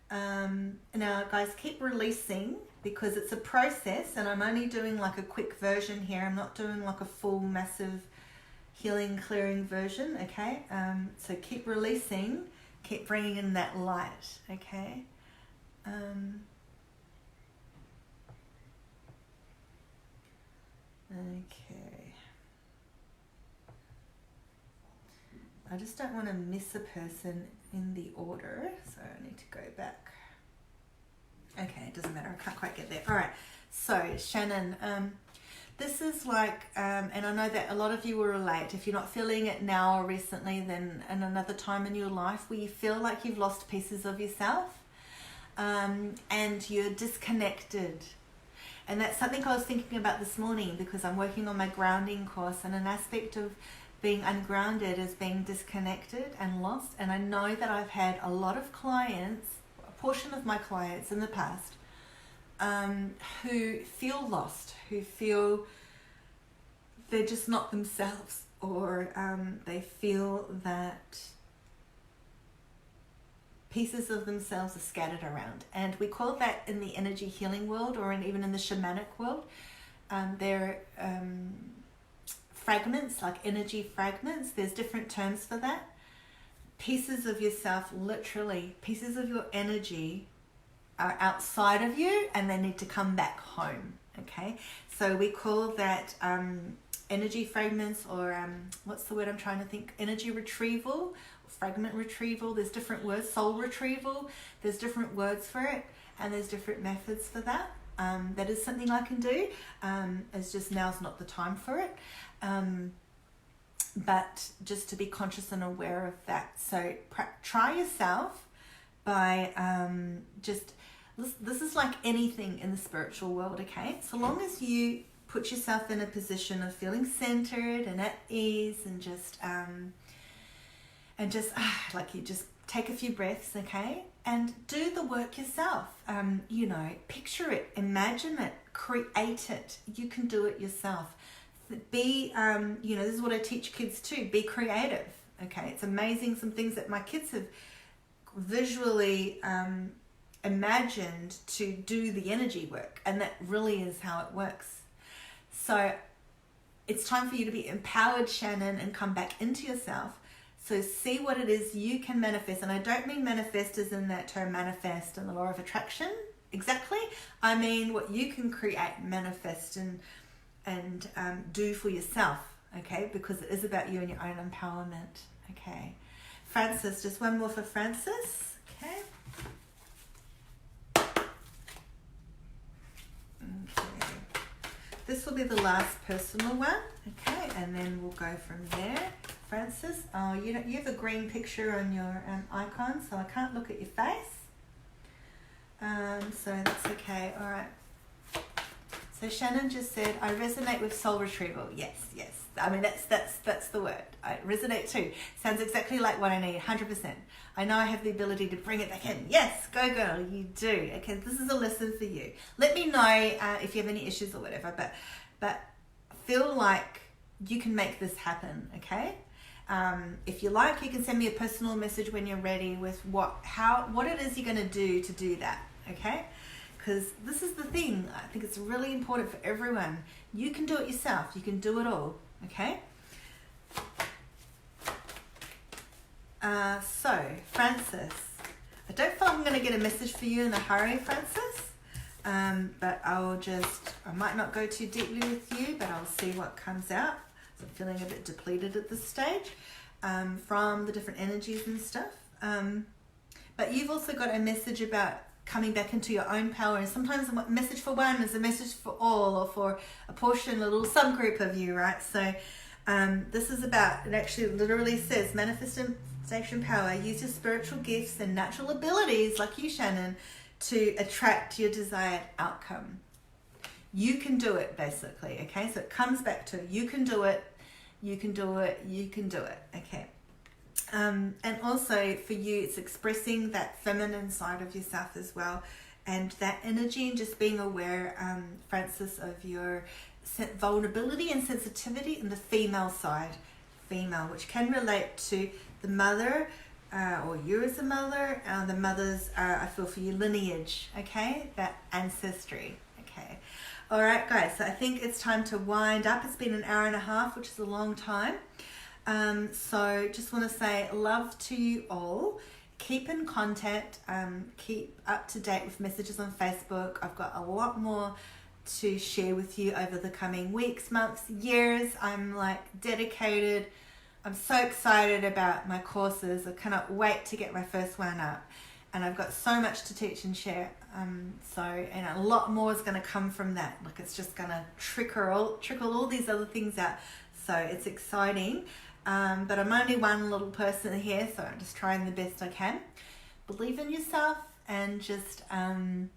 A: Now guys, keep releasing because it's a process and I'm only doing like a quick version here. I'm not doing like a full massive healing clearing version. Okay. So keep releasing, keep bringing in that light. Okay. Okay. I just don't want to miss a person in the order, so I need to go back. Okay, it doesn't matter, I can't quite get there. All right, so Shannon, this is like, and I know that a lot of you will relate, if you're not feeling it now or recently, then in another time in your life where you feel like you've lost pieces of yourself, and you're disconnected. And that's something I was thinking about this morning because I'm working on my grounding course, and an aspect of being ungrounded is being disconnected and lost. And I know that I've had a lot of clients, a portion of my clients in the past, who feel lost, who feel they're just not themselves, or they feel that pieces of themselves are scattered around. And we call that in the energy healing world, or even in the shamanic world, they're fragments, like energy fragments. There's different terms for that. Pieces of yourself, literally, pieces of your energy are outside of you and they need to come back home. Okay, so we call that energy fragments, or what's the word I'm trying to think? Energy retrieval, fragment retrieval. There's different words. Soul retrieval. There's different words for it, and there's different methods for that. That is something I can do. It's just now's not the time for it. But just to be conscious and aware of that. So try yourself by this is like anything in the spiritual world, okay? So long as you put yourself in a position of feeling centered and at ease, and just like you just take a few breaths, okay? And do the work yourself. You know, picture it, imagine it, create it. You can do it yourself. Be, you know, this is what I teach kids too. Be creative, okay? It's amazing some things that my kids have visually imagined to do the energy work, and that really is how it works. So it's time for you to be empowered, Shannon, and come back into yourself. So see what it is you can manifest. And I don't mean manifest as in that term manifest and the law of attraction exactly. I mean what you can create, manifest, and do for yourself, okay? Because it is about you and your own empowerment, okay? Francis, just one more for Francis, okay? Okay. this will be the last personal one, okay, and then we'll go from there. Francis, oh, you have a green picture on your icon, so I can't look at your face. So that's okay. All right. So Shannon just said, I resonate with soul retrieval. Yes. I mean, that's the word. I resonate too. Sounds exactly like what I need, 100%. I know I have the ability to bring it back in. Yes, go girl, you do. Okay, this is a lesson for you. Let me know if you have any issues or whatever, but feel like you can make this happen, okay? If you like, you can send me a personal message when you're ready with what it is you're going to do that, okay? Because this is the thing. I think it's really important for everyone. You can do it yourself. You can do it all, okay? So, Francis, I don't feel I'm going to get a message for you in a hurry, Francis. But I might not go too deeply with you, but I'll see what comes out. I'm feeling a bit depleted at this stage from the different energies and stuff. But you've also got a message about coming back into your own power, and sometimes a message for one is a message for all, or for a portion, a little subgroup of you, right? So this is about, it actually literally says, manifestation power. Use your spiritual gifts and natural abilities, like you, Shannon, to attract your desired outcome. You can do it, basically, okay? So it comes back to you can do it, you can do it, you can do it, okay? And also for you, it's expressing that feminine side of yourself as well, and that energy, and just being aware, Francis, of your vulnerability and sensitivity in the female side, which can relate to the mother, or you as a mother, the mother's, I feel for you, lineage, okay? That ancestry, okay? All right, guys, so I think it's time to wind up. It's been an hour and a half, which is a long time. So just want to say love to you all. Keep in contact, keep up to date with messages on Facebook. I've got a lot more to share with you over the coming weeks, months, years. I'm dedicated. I'm so excited about my courses. I cannot wait to get my first one up. And I've got so much to teach and share. And a lot more is going to come from that. It's just going to trickle all these other things out. So it's exciting. But I'm only one little person here, so I'm just trying the best I can. Believe in yourself and just, know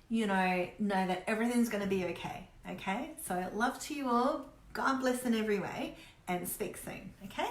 A: that everything's going to be okay. Okay? So love to you all. God bless in every way, and speak soon. Okay?